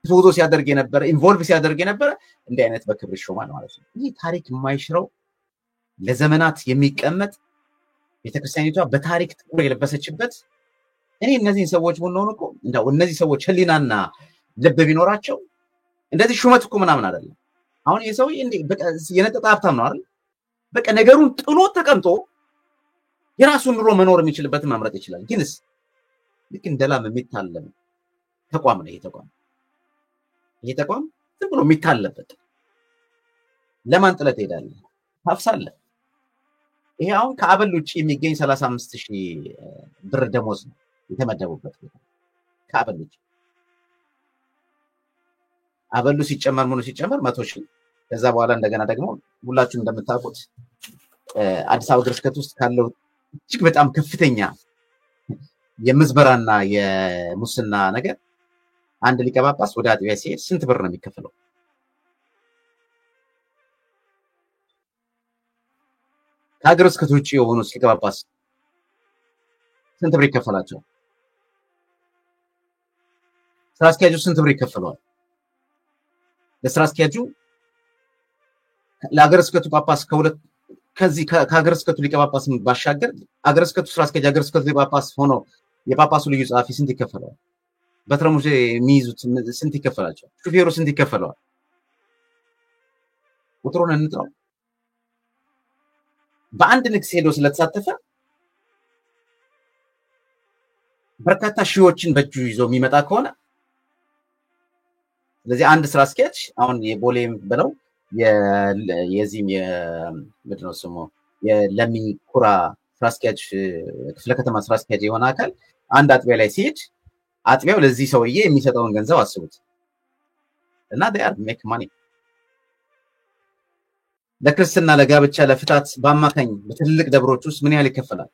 ፎቶ ሲያደርግ የነበረ ኢንቮልቭ ሲያደርግ የነበረ እንዲህ አይነት በክብር ይሾማል ማለት ነው። ይህ ታሪክ የማይሽረው ለዘመናት የሚቀመጥ ቤተክርስቲያኒቷ በታሪክ ጥቁር የለበሰችበት እኔ እነዚህን ሰዎች ብንሆን እኮ እንደው እነዚህ ሰዎች ህሊናና ልብ ቢኖራቸው እንደዚህ ሹመት እኮ ምናምን አይደለም። አሁን የሰውዬ እንዴ በቃ የነጠጣ ሀብታም ነው አይደል? በቃ ነገሩን ጥሎ ተቀምጦ የራሱን ኑሮ መኖር የሚችልበትን መምረጥ ይችላል። ግንስ ልክ እንደላም የሚታለም ተቋም ነው ይሄ ተቋም ዝም ብሎ የሚታለበት ለማን ጥለት ሄዳለህ ታፍሳለህ። ይሄ አሁን ከአበል ውጪ የሚገኝ 35000 ብር ደሞዝ ነው የተመደቡበት ከአበል ውጪ አበሉ ሲጨመር ምኑ ሲጨመር 100,000 ከዛ በኋላ እንደገና ደግሞ ሁላችሁም እንደምታውቁት አዲስ አበባ ሀገረ ስብከት ውስጥ ካለው እጅግ በጣም ከፍተኛ የምዝበራና የሙስና ነገር አንድ ሊቀ ጳጳስ ወደ አጥቢያ ሲሄድ ስንት ብር ነው የሚከፈለው? ከሀገረ ስብከት ውጪ የሆኑ ሊቀ ጳጳስ ስንት ብር ይከፈላቸው? ስራ አስኪያጁ ስንት ብር ይከፈለዋል? ለስራ አስኪያጁ ለሀገረ ስብከቱ ጳጳስ ከዚህ ከሀገረ ስብከቱ ሊቀ ጳጳስ ባሻገር ሀገረ ስብከቱ ስራ አስኪያጅ ሀገረ ስብከቱ ሊቀ ጳጳስ ሆኖ የጳጳሱ ልዩ ጸሐፊ ስንት ይከፈለዋል? በትረሙዜ የሚይዙት ስንት ይከፈላቸው? ሹፌሩ ስንት ይከፈለዋል? ቁጥሩን እንጥራው። በአንድ ንግስ ሄዶ ስለተሳተፈ በርካታ ሺዎችን በእጁ ይዞ የሚመጣ ከሆነ ስለዚህ አንድ ስራ አስኪያጅ አሁን የቦሌም ብለው የዚህም ምንድነው ስሙ የለሚ ኩራ ስራ አስኪያጅ ክፍለ ከተማ ስራ አስኪያጅ የሆነ አካል አንድ አጥቢያ ላይ ሲሄድ አጥቢያው ለዚህ ሰውዬ የሚሰጠውን ገንዘብ አስቡት እና they are make money ለክርስትና ለጋብቻ ለፍታት በአማካኝ በትልቅ ደብሮች ውስጥ ምን ያህል ይከፈላል?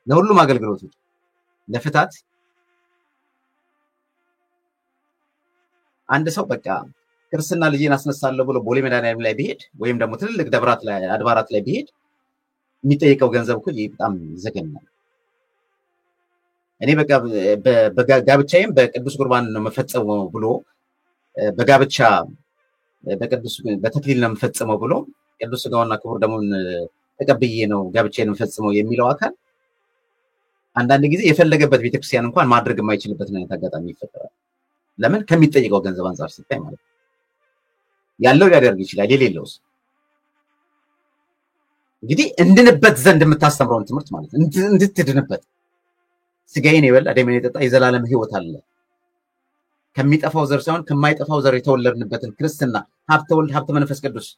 ለሁሉም አገልግሎቶች ለፍታት አንድ ሰው በቃ ክርስትና ልጅን አስነሳለሁ ብሎ ቦሌ መድኃኒዓለም ላይ ቢሄድ ወይም ደግሞ ትልልቅ ደብራት ላይ አድባራት ላይ ቢሄድ የሚጠይቀው ገንዘብ እኮ በጣም ዘገናል። እኔ በቃ በጋብቻዬም በቅዱስ ቁርባን ነው መፈጸመው ብሎ በጋብቻ በተክሊል ነው መፈጸመው ብሎ ቅዱስ ሥጋውና ክቡር ደሙን ተቀብዬ ነው ጋብቻዬን መፈጸመው የሚለው አካል አንዳንድ ጊዜ የፈለገበት ቤተክርስቲያን እንኳን ማድረግ የማይችልበት አይነት አጋጣሚ ይፈጠራል። ለምን? ከሚጠይቀው ገንዘብ አንፃር ሲታይ ማለት ነው። ያለው ሊያደርግ ይችላል፣ የሌለውስ እንግዲህ እንድንበት ዘንድ የምታስተምረውን ትምህርት ማለት ነው። እንድትድንበት ስጋዬን የበላ ደሜን የጠጣ የዘላለም ሕይወት አለ ከሚጠፋው ዘር ሳይሆን ከማይጠፋው ዘር የተወለድንበትን ክርስትና ሀብተ ወልድ ሀብተ መንፈስ ቅዱስ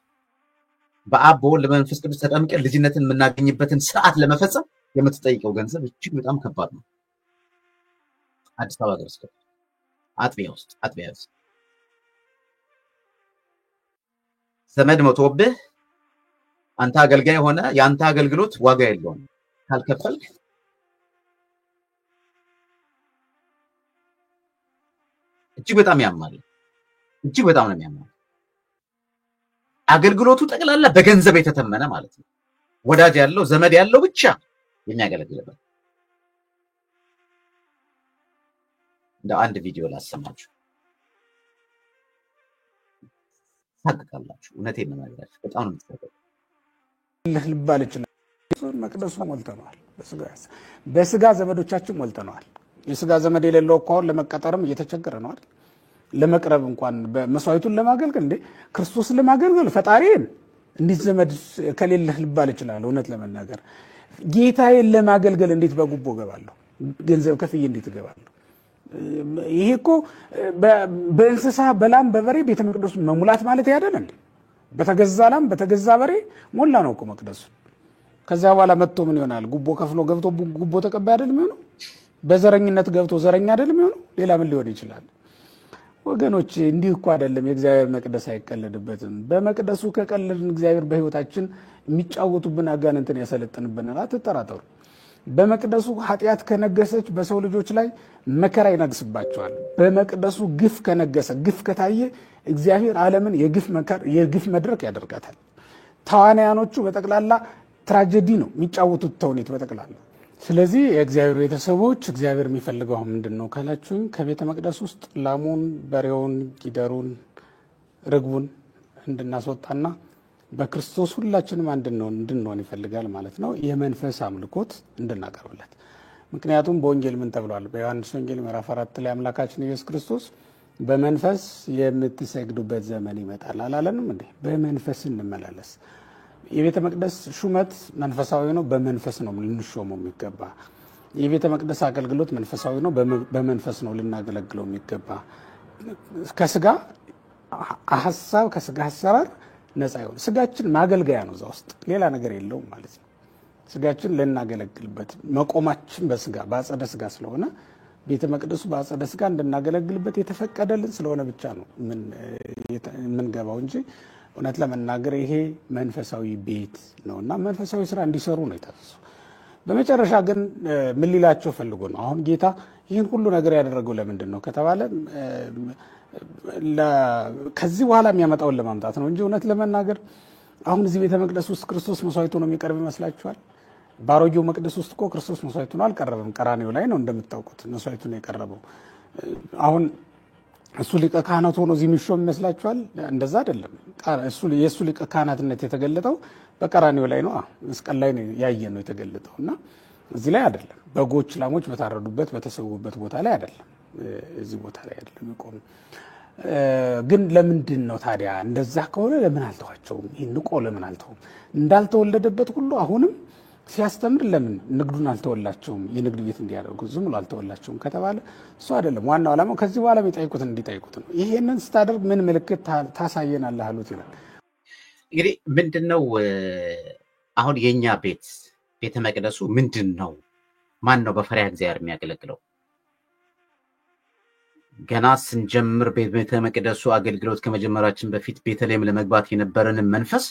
በአብ በወልድ በመንፈስ ቅዱስ ተጠምቀን ልጅነትን የምናገኝበትን ስርዓት ለመፈጸም የምትጠይቀው ገንዘብ እጅግ በጣም ከባድ ነው። አዲስ አበባ ሀገረ ስብከት አጥቢያ ውስጥ ዘመድ ሞቶብህ አንተ አገልጋይ ሆነ ያንተ አገልግሎት ዋጋ የለውም ካልከፈልክ እጅግ በጣም ያማል። እጅግ በጣም ነው የሚያማው። አገልግሎቱ ጠቅላላ በገንዘብ የተተመነ ማለት ነው። ወዳጅ ያለው ዘመድ ያለው ብቻ የሚያገለግልበት። እንደው አንድ ቪዲዮ ላሰማችሁ ታውቃላችሁ። እውነቴን ነው የምነግራችሁ። በጣም ነው የምትፈቀዱ ልባል ይችላል። መቅደሱ ሞልተናል። በስጋ ዘመዶቻችን ሞልተናል። የስጋ ዘመድ የሌለው እኮ አሁን ለመቀጠርም እየተቸገረ ነው አይደል? ለመቅረብ እንኳን በመስዋዕቱን ለማገልገል እንዴ ክርስቶስን ለማገልገል ፈጣሪን እንዴት ዘመድ ከሌለህ ልባል ይችላል። እውነት ለመናገር ጌታዬን ለማገልገል እንዴት በጉቦ ገባለሁ? ገንዘብ ከፍዬ እንዴት ገባለሁ? ይሄ እኮ በእንስሳ በላም በበሬ ቤተ መቅደሱ መሙላት ማለት ያደለ እንዴ? በተገዛ ላም በተገዛ በሬ ሞላ ነው እኮ መቅደሱ። ከዛ በኋላ መጥቶ ምን ይሆናል? ጉቦ ከፍሎ ገብቶ ጉቦ ተቀባይ አይደል የሚሆነው? በዘረኝነት ገብቶ ዘረኛ አይደል የሚሆነው? ሌላ ምን ሊሆን ይችላል? ወገኖች እንዲህ እኮ አይደለም። የእግዚአብሔር መቅደስ አይቀለድበትም። በመቅደሱ ከቀለድን እግዚአብሔር በህይወታችን የሚጫወቱብን አጋንንትን ያሰለጥንብናል። አትጠራጠሩ። በመቅደሱ ኃጢአት ከነገሰች በሰው ልጆች ላይ መከራ ይነግስባቸዋል። በመቅደሱ ግፍ ከነገሰ ግፍ ከታየ እግዚአብሔር ዓለምን የግፍ መድረክ ያደርጋታል። ተዋናያኖቹ በጠቅላላ ትራጀዲ ነው የሚጫወቱት ተውኔት በጠቅላላ ስለዚህ የእግዚአብሔር ቤተሰቦች እግዚአብሔር የሚፈልገው ምንድነው ካላችሁኝ ከቤተ መቅደስ ውስጥ ላሙን፣ በሬውን፣ ጊደሩን፣ ርግቡን እንድናስወጣና በክርስቶስ ሁላችንም እንድንሆን ይፈልጋል ማለት ነው። የመንፈስ አምልኮት እንድናቀርብለት። ምክንያቱም በወንጌል ምን ተብሏል? በዮሐንስ ወንጌል ምዕራፍ 4 ላይ አምላካችን ኢየሱስ ክርስቶስ በመንፈስ የምትሰግዱበት ዘመን ይመጣል አላለንም እንዴ? በመንፈስ እንመላለስ። የቤተ መቅደስ ሹመት መንፈሳዊ ነው። በመንፈስ ነው ልንሾመው የሚገባ። የቤተ መቅደስ አገልግሎት መንፈሳዊ ነው። በመንፈስ ነው ልናገለግለው የሚገባ። ከስጋ ሀሳብ ከስጋ አሰራር ነፃ ይሆን። ስጋችን ማገልገያ ነው፣ እዛ ውስጥ ሌላ ነገር የለውም ማለት ነው። ስጋችን ልናገለግልበት መቆማችን በስጋ በአጸደ ስጋ ስለሆነ ቤተ መቅደሱ በአጸደ ስጋ እንድናገለግልበት የተፈቀደልን ስለሆነ ብቻ ነው የምንገባው እንጂ እውነት ለመናገር ይሄ መንፈሳዊ ቤት ነውና መንፈሳዊ ስራ እንዲሰሩ ነው የታዘዙ። በመጨረሻ ግን ምን ሊላቸው ፈልጎ ነው? አሁን ጌታ ይህን ሁሉ ነገር ያደረገው ለምንድን ነው ከተባለ ከዚህ በኋላ የሚያመጣውን ለማምጣት ነው እንጂ እውነት ለመናገር አሁን እዚህ ቤተ መቅደስ ውስጥ ክርስቶስ መስዋዕቱ ነው የሚቀርብ ይመስላችኋል? ባሮጌው መቅደስ ውስጥ እኮ ክርስቶስ መስዋዕቱ ነው አልቀረበም። ቀራንዮ ላይ ነው እንደምታውቁት መስዋዕቱ ነው የቀረበው። አሁን እሱ ሊቀ ካህናት ሆኖ እዚህ የሚሾም ይመስላችኋል? እንደዛ አይደለም። የእሱ ሊቀ ካህናትነት የተገለጠው በቀራንዮ ላይ ነው። መስቀል ላይ ያየ ነው የተገለጠው እና እዚህ ላይ አይደለም። በጎች ላሞች በታረዱበት በተሰዉበት ቦታ ላይ አይደለም። እዚህ ቦታ ላይ አይደለም የቆመው። ግን ለምንድን ነው ታዲያ? እንደዛ ከሆነ ለምን አልተዋቸውም? ይሄን ንቆ ለምን አልተውም? እንዳልተወለደበት ሁሉ አሁንም ሲያስተምር ለምን ንግዱን አልተወላቸውም? የንግድ ቤት እንዲያደርጉ ዝም ብሎ አልተወላቸውም ከተባለ እሱ አይደለም ዋናው ዓላማው። ከዚህ በኋላ የሚጠይቁትን እንዲጠይቁት ነው። ይሄንን ስታደርግ ምን ምልክት ታሳየናለህ አሉት ይላል። እንግዲህ ምንድነው አሁን የኛ ቤተ መቅደሱ ምንድን ነው? ማን ነው በፈሪሃ እግዚአብሔር የሚያገለግለው? ገና ስንጀምር ቤተ መቅደሱ አገልግሎት ከመጀመራችን በፊት ቤተልሔም ለመግባት የነበረንን መንፈስ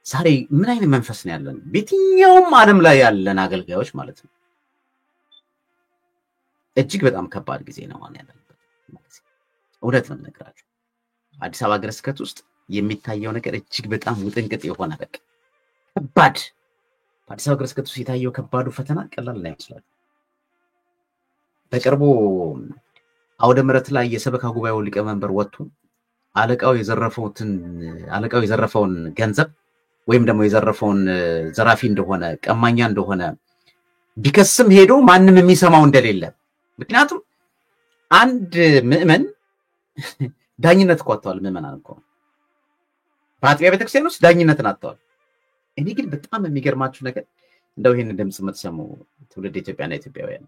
ዛሬ ምን አይነት መንፈስ ነው ያለን? በየትኛውም ዓለም ላይ ያለን አገልጋዮች ማለት ነው። እጅግ በጣም ከባድ ጊዜ ነው አሁን ያለንበት። እውነት ነው የምነግራችሁ። አዲስ አበባ ሀገረ ስብከት ውስጥ የሚታየው ነገር እጅግ በጣም ውጥንቅጥ የሆነ በቃ ከባድ። በአዲስ አበባ ሀገረ ስብከት ውስጥ የታየው ከባዱ ፈተና ቀላል ላይ ይመስላል። በቅርቡ አውደ ምሕረት ላይ የሰበካ ጉባኤው ሊቀመንበር ወጥቶ አለቃው የዘረፈውን ገንዘብ ወይም ደግሞ የዘረፈውን ዘራፊ እንደሆነ ቀማኛ እንደሆነ ቢከስም ሄዶ ማንም የሚሰማው እንደሌለ። ምክንያቱም አንድ ምዕመን ዳኝነት እኮ አጥተዋል። ምዕመናን እኮ በአጥቢያ ቤተክርስቲያን ውስጥ ዳኝነትን አጥተዋል። እኔ ግን በጣም የሚገርማችሁ ነገር እንደው ይሄን ድምጽ የምትሰሙ ትውልድ ኢትዮጵያና ኢትዮጵያውያን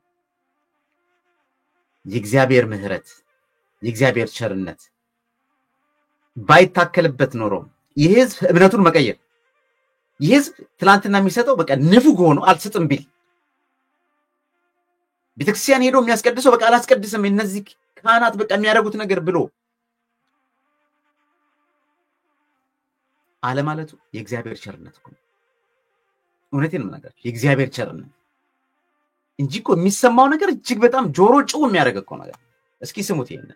የእግዚአብሔር ምሕረት የእግዚአብሔር ቸርነት ባይታከልበት ኖሮ ይህ ህዝብ እምነቱን መቀየር ይህ ህዝብ ትላንትና የሚሰጠው በቃ ንፉግ ሆኖ አልሰጥም ቢል ቤተክርስቲያን ሄዶ የሚያስቀድሰው በቃ አላስቀድስም እነዚህ ካህናት በቃ የሚያደርጉት ነገር ብሎ አለማለቱ የእግዚአብሔር ቸርነት እኮ ነው። እውነቴን ነው የምነግራችሁ የእግዚአብሔር ቸርነት እንጂ እኮ የሚሰማው ነገር እጅግ በጣም ጆሮ ጭው የሚያደርግ እኮ ነገር። እስኪ ስሙት ይሄን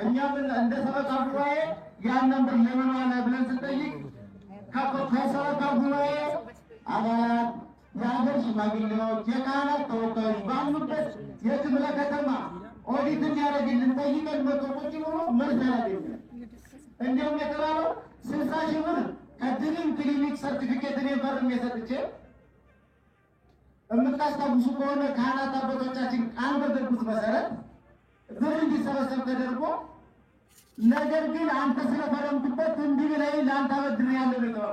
እኛም እንደ ሰበካ ጉባኤ ያንን ለምን ዋለ ብለን ስንጠይቅ ከሰበካ ጉባኤ አባላት፣ የሀገር ሽማግሌዎች፣ የካህናት ተወካዮች ባሉበት የክፍለ ከተማ ኦዲት እንዲያደርግልን ጠይቀን መቶቆች ኖሮ መልስ አላገኘንም። እንዲሁም የተባለው 60 ሺህ ብር ከድሪም ክሊኒክ ሰርቲፊኬት እኔ ፈርሜ ሰጥቼ የምታስታውሱ ከሆነ ካህናት አባቶቻችን ቃል በገቡት መሰረት ብር እንዲሰበሰብ ተደርጎ ነገር ግን አንተ ስለፈረምክበት እንዲህ ላይ ለአንተ አበድር ያለው ነው።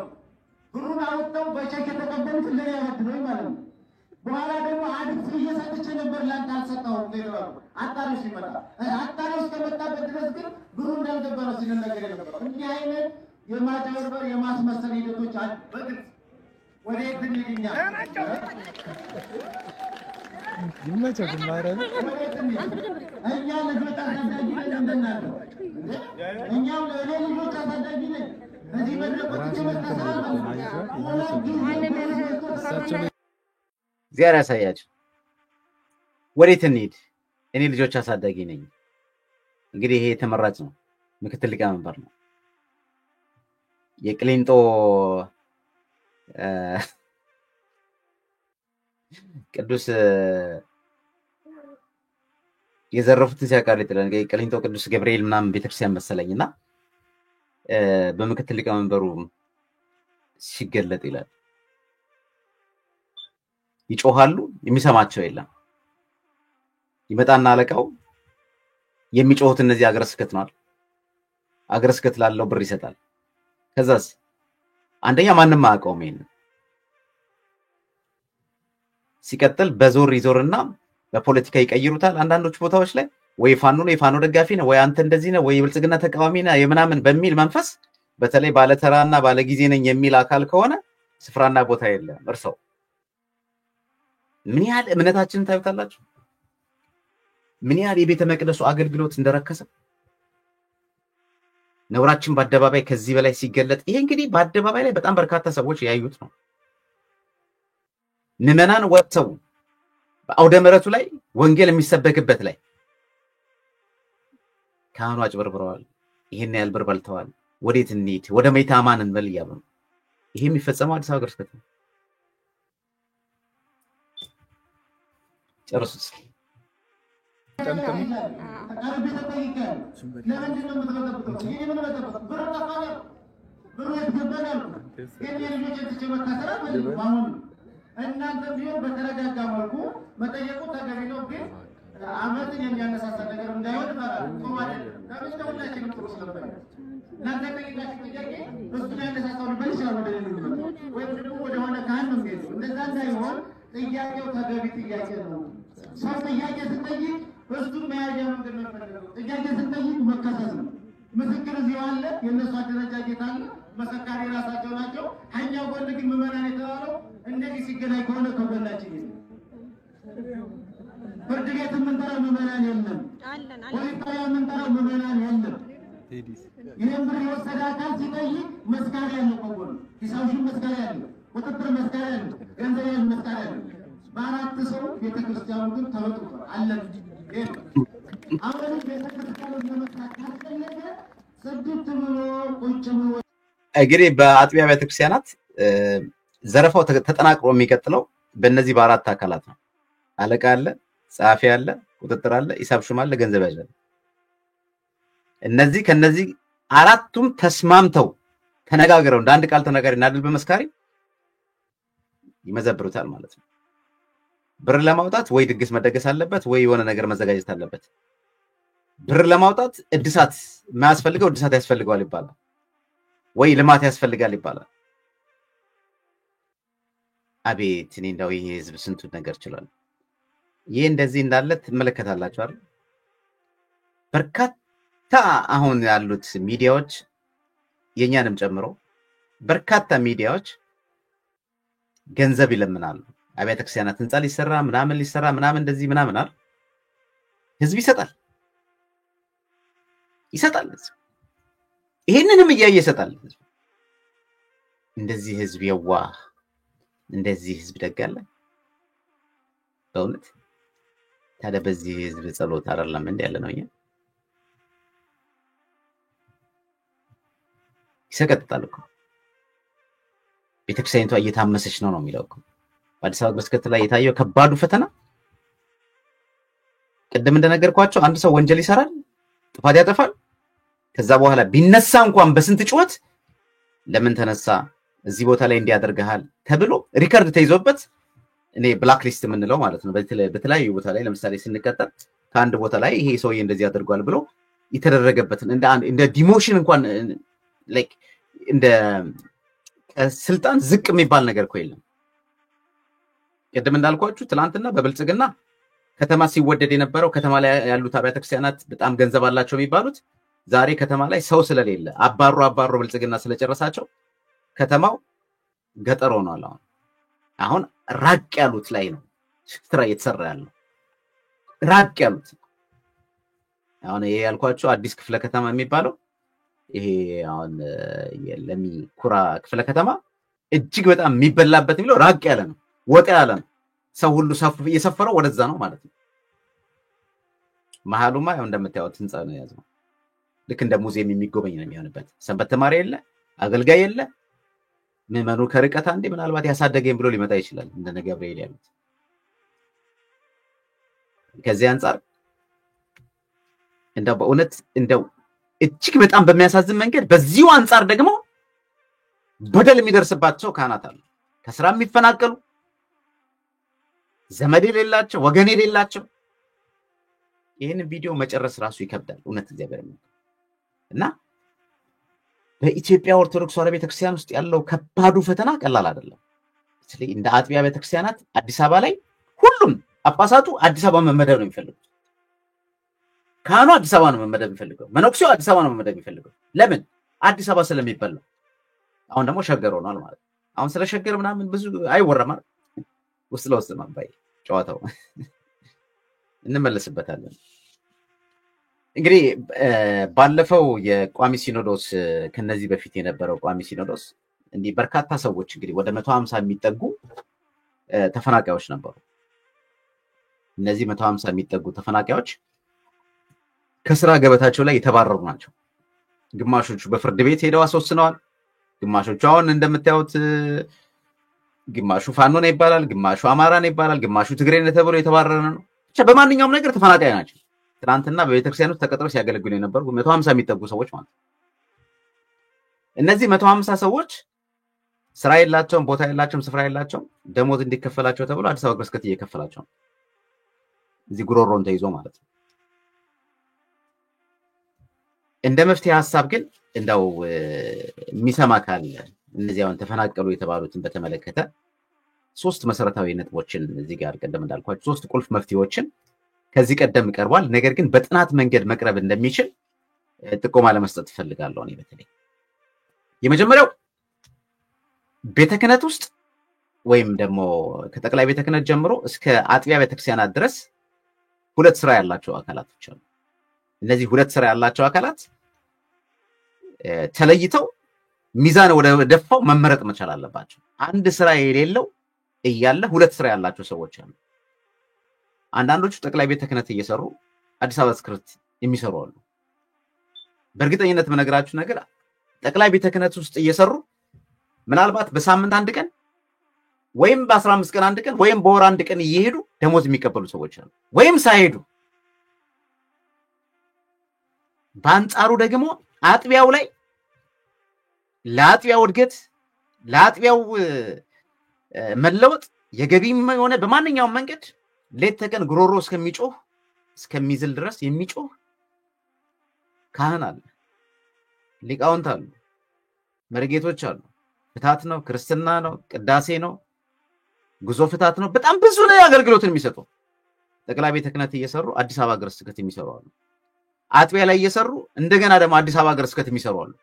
ብሩን አወጣው በቼክ የተቀበሉት ለኔ ያበድረኝ ማለት ነው። በኋላ ደግሞ አዲስ እየሰጥቼ ነበር ለአንተ አልሰጠሁም ነው። አጣሪሽ ይመጣ አጣሪሽ ከመጣበት ድረስ ግን ብሩ እንዳልገባ ነው ሲነገር የነበረው። እንዲህ አይነት የማጭበርበር የማስመሰል ሂደቶች አሉ። በግልጽ ወደ ትንግኛ ይመቸው ማረን እኛ ልጆች አሳዳጊ ነን እንደናለው እኛም ለልጆች አሳዳጊ ነን። እዚህ መድረኮች ተመጣጣና እግዚአብሔር ያሳያችሁ። ወዴት እንሂድ? እኔ ልጆች አሳዳጊ ነኝ። እንግዲህ ይሄ ተመራጭ ነው፣ ምክትል ሊቀመንበር ነው። የቅሊንጦ ቅዱስ የዘረፉትን ሲያቃል ይጥላል ቅሊንጦ ቅዱስ ገብርኤል ምናምን ቤተክርስቲያን መሰለኝና በምክትል ሊቀመንበሩ ሲገለጥ ይላል ይጮሃሉ የሚሰማቸው የለም ይመጣና አለቃው የሚጮሁት እነዚህ አገረ ስብከት ነው አገረ ስብከት ላለው ብር ይሰጣል ከዛስ አንደኛ ማንንም አያውቀውም ይሄን ሲቀጥል በዞር ይዞርና በፖለቲካ ይቀይሩታል አንዳንዶች ቦታዎች ላይ ወይ ፋኖ ነው የፋኖ ደጋፊ ነው ወይ አንተ እንደዚህ ነው ወይ ብልጽግና ተቃዋሚ ነው የምናምን በሚል መንፈስ በተለይ ባለተራና ባለጊዜ ነኝ የሚል አካል ከሆነ ስፍራና ቦታ የለም እርሰው ምን ያህል እምነታችንን ታዩታላችሁ ምን ያህል የቤተ መቅደሱ አገልግሎት እንደረከሰ ነውራችን በአደባባይ ከዚህ በላይ ሲገለጥ ይሄ እንግዲህ በአደባባይ ላይ በጣም በርካታ ሰዎች ያዩት ነው ምዕመናን ወጥተው በአውደ ምሕረቱ ላይ ወንጌል የሚሰበክበት ላይ ካህኑ አጭበርብረዋል ይሄን ያህል ብር በልተዋል ወዴት እንሂድ ወደ መይታማን እንበል እያሉ ነው ይሄ የሚፈጸመው አዲስ አበባ ገርሰት ነው ጨርሱት እናንተ ቢሆን በተረጋጋ መልኩ መጠየቁ ተገቢ ነው ግን አመትን የሚያነሳሳ ነገር እንዳይሆን ጥሩ አይደለም ለምን ሁላችንም ጥሩ ስለነበረ እናንተ ጠይቃችሁ ጥያቄ እሱ ያነሳሳው ሊባል ይችላል ወይም ደግሞ ወደ ሆነ ካህን ነው የሚሄዱ እንደዛ እንዳይሆን ጥያቄው ተገቢ ጥያቄ ነው ሰው ጥያቄ ስጠይቅ እሱ መያዣ መንገድ ነው የሚፈልገው ጥያቄ ስጠይቅ መከሰስ ነው ምስክር እዚህ አለ የእነሱ አደረጃጀት አለ መሰካሪ ራሳቸው ናቸው ሀኛው ጎን ግን ምዕመናን የተባለው እንደዚህ ሲገናኝ ከሆነ ከጎናችን ፍርድ ቤት የምንጠራው ምዕመናን የለም ፖለቲካዊ የምንጠራው ምዕመናን የለም ይህን ብር የወሰደ አካል ሲጠይቅ መስካሪ ያለው ከጎኑ ሂሳብሽን መስካሪ ያለው ቁጥጥር መስካሪ ያለው ገንዘብ ያዥ መስካሪ ያለው በአራት ሰው ቤተክርስቲያኑ ግን ተበጥቷል አለን አሁን ቤተክርስቲያኑ ለመስራት ካስፈለገ ስድስት ብሎ ቁጭ ብሎ እንግዲህ በአጥቢያ ቤተክርስቲያናት ዘረፋው ተጠናቅሮ የሚቀጥለው በእነዚህ በአራት አካላት ነው አለቃ አለ ጻፊ አለ ቁጥጥር አለ ሂሳብ ሹም አለ ገንዘብ ያዥ አለ እነዚህ ከነዚህ አራቱም ተስማምተው ተነጋግረው እንደ አንድ ቃል ተነጋግረው እናድል በመስካሪ ይመዘብሩታል ማለት ነው ብር ለማውጣት ወይ ድግስ መደገስ አለበት ወይ የሆነ ነገር መዘጋጀት አለበት ብር ለማውጣት እድሳት ማያስፈልገው እድሳት ያስፈልጋል ይባላል ወይ ልማት ያስፈልጋል ይባላል አቤት እኔ እንደው ይሄ ህዝብ ስንቱ ነገር ይችላል ይሄ እንደዚህ እንዳለ ተመለከታላችሁ አይደል በርካታ አሁን ያሉት ሚዲያዎች የኛንም ጨምሮ በርካታ ሚዲያዎች ገንዘብ ይለምናሉ አብያተ ክርስቲያናት ህንጻ ሊሰራ ምናምን እንደዚህ ምናምን አይደል ህዝብ ይሰጣል ይሄንንም እያየ ይሰጣል እንደዚህ ህዝብ የዋህ እንደዚህ ህዝብ ደጋለ በእውነት ታዲያ በዚህ ህዝብ ጸሎት አይደለም እንደ ያለ ነው ይሰቀጥጣል እኮ ቤተክርስቲያኒቷ እየታመሰች ነው የሚለው እኮ በአዲስ አበባ መስከት ላይ የታየው ከባዱ ፈተና ቀደም እንደነገርኳቸው አንድ ሰው ወንጀል ይሰራል ጥፋት ያጠፋል ከዛ በኋላ ቢነሳ እንኳን በስንት ጩኸት ለምን ተነሳ እዚህ ቦታ ላይ እንዲያደርጋል ተብሎ ሪከርድ ተይዞበት እኔ ብላክ ሊስት ምንለው ማለት ነው በተለያዩ ቦታ ላይ ለምሳሌ ስንቀጠር ከአንድ ቦታ ላይ ይሄ ሰውዬ እንደዚህ ያደርጋል ብሎ የተደረገበት እንደ ዲሞሽን እንኳን ላይክ እንደ ስልጣን ዝቅ የሚባል ነገር እኮ የለም ቀደም እንዳልኳችሁ ትላንትና በብልጽግና ከተማ ሲወደድ የነበረው ከተማ ላይ ያሉት አብያተ ክርስቲያናት በጣም ገንዘብ አላቸው የሚባሉት ዛሬ ከተማ ላይ ሰው ስለሌለ አባሮ ብልጽግና ስለጨረሳቸው ከተማው ገጠር ሆኗል አሁን ራቅ ያሉት ላይ ነው ስራ እየተሰራ ያለው ራቅ ያሉት አሁን ይሄ ያልኳችሁ አዲስ ክፍለ ከተማ የሚባለው ይሄ አሁን የለሚ ኩራ ክፍለ ከተማ እጅግ በጣም የሚበላበት የሚለው ራቅ ያለ ነው ወጣ ያለ ነው ሰው ሁሉ እየሰፈረው ወደዛ ነው ማለት ነው መሃሉማ ያው እንደምታዩት ህንጻ ነው ያዘው ልክ እንደ ሙዚየም የሚጎበኝ ነው የሚሆንበት ሰንበት ተማሪ የለ አገልጋይ የለ ምዕመኑ ከርቀት አንዴ ምናልባት ያሳደገኝ ብሎ ሊመጣ ይችላል እንደ ገብርኤል ያሉት ከዚህ አንፃር እንደው በእውነት እንደው እጅግ በጣም በሚያሳዝን መንገድ በዚሁ አንፃር ደግሞ በደል የሚደርስባቸው ካህናት አሉ ከስራ የሚፈናቀሉ ዘመድ የሌላቸው ወገን የሌላቸው ይሄን ቪዲዮ መጨረስ ራሱ ይከብዳል እውነት እግዚአብሔር እና በኢትዮጵያ ኦርቶዶክስ ተዋሕዶ ቤተክርስቲያን ውስጥ ያለው ከባዱ ፈተና ቀላል አይደለም ስለዚህ እንደ አጥቢያ ቤተክርስቲያናት አዲስ አበባ ላይ ሁሉም ጳጳሳቱ አዲስ አበባ መመደብ ነው የሚፈልጉት ካህኑ አዲስ አበባ ነው መመደብ የሚፈልገው መነኩሴው አዲስ አበባ ነው መመደብ የሚፈልገው ለምን አዲስ አበባ ስለሚበላ አሁን ደግሞ ሸገር ሆኗል ማለት አሁን ስለ ሸገር ምናምን ብዙ አይወራም ውስጥ ለውስጥ ነው ባይ ጨዋታው እንመለስበታለን እንግዲህ ባለፈው የቋሚ ሲኖዶስ ከነዚህ በፊት የነበረው ቋሚ ሲኖዶስ እንዲህ በርካታ ሰዎች እንግዲህ ወደ 150 የሚጠጉ ተፈናቃዮች ነበሩ እነዚህ 150 የሚጠጉ ተፈናቃዮች ከስራ ገበታቸው ላይ የተባረሩ ናቸው ግማሾቹ በፍርድ ቤት ሄደው አስወስነዋል ግማሾቹ አሁን እንደምታዩት ግማሹ ፋኖ ነው ይባላል ግማሹ አማራ ነው ይባላል ግማሹ ትግሬ ነው ተብሎ የተባረረ ነው ብቻ በማንኛውም ነገር ተፈናቃይ ናቸው ትናንትና በቤተክርስቲያኑ ተቀጥረው ሲያገለግሉ የነበሩ 150 የሚጠጉ ሰዎች ማለት እነዚህ 150 ሰዎች ስራ የላቸውም ቦታ የላቸውም ስፍራ የላቸውም ደሞዝ እንዲከፈላቸው ተብሎ አዲስ አበባ ግርስከት እየከፈላቸው እዚህ ጉሮሮን ተይዞ ማለት ነው እንደ መፍትሄ ሐሳብ ግን እንደው የሚሰማ ካለ እነዚህ አሁን ተፈናቀሉ የተባሉትን በተመለከተ ሶስት መሰረታዊ ነጥቦችን እዚህ ጋር ቀደም እንዳልኳችሁ ሶስት ቁልፍ መፍትሄዎችን ከዚህ ቀደም ቀርቧል ነገር ግን በጥናት መንገድ መቅረብ እንደሚችል ጥቆማ ለመስጠት ፈልጋለሁ እኔ በተለይ የመጀመሪያው ቤተ ክህነት ውስጥ ወይም ደግሞ ከጠቅላይ ቤተ ክህነት ጀምሮ እስከ አጥቢያ ቤተክርስቲያናት ድረስ ሁለት ስራ ያላቸው አካላቶች አሉ እነዚህ ሁለት ስራ ያላቸው አካላት ተለይተው ሚዛን ወደ ደፋው መመረጥ መቻል አለባቸው አንድ ስራ የሌለው እያለ ሁለት ስራ ያላቸው ሰዎች አሉ አንዳንዶቹ ጠቅላይ ቤተ ክህነት እየሰሩ አዲስ አበባ ስክሪፕት የሚሰሩ አሉ በእርግጠኝነት መነግራችሁ ነገር ጠቅላይ ቤተ ክህነት ውስጥ እየሰሩ ምናልባት በሳምንት አንድ ቀን ወይም በ15 ቀን አንድ ቀን ወይም በወር አንድ ቀን እየሄዱ ደሞዝ የሚቀበሉ ሰዎች አሉ ወይም ሳይሄዱ በአንጻሩ ደግሞ አጥቢያው ላይ ለአጥቢያው እድገት ለአጥቢያው መለወጥ የገቢም ሆነ በማንኛውም መንገድ ሌት ተቀን ግሮሮ እስከሚጮህ እስከሚዝል ድረስ የሚጮህ ካህን አለ ሊቃውንት አሉ መርጌቶች አሉ ፍታት ነው ክርስትና ነው ቅዳሴ ነው ጉዞ ፍታት ነው በጣም ብዙ ነው አገልግሎትን የሚሰጡ ጠቅላይ ቤተ ክህነት እየሰሩ አዲስ አበባ ሀገረ ስብከት የሚሰሩ አሉ አጥቢያ ላይ እየሰሩ እንደገና ደግሞ አዲስ አበባ ሀገረ ስብከት የሚሰሩ አሉ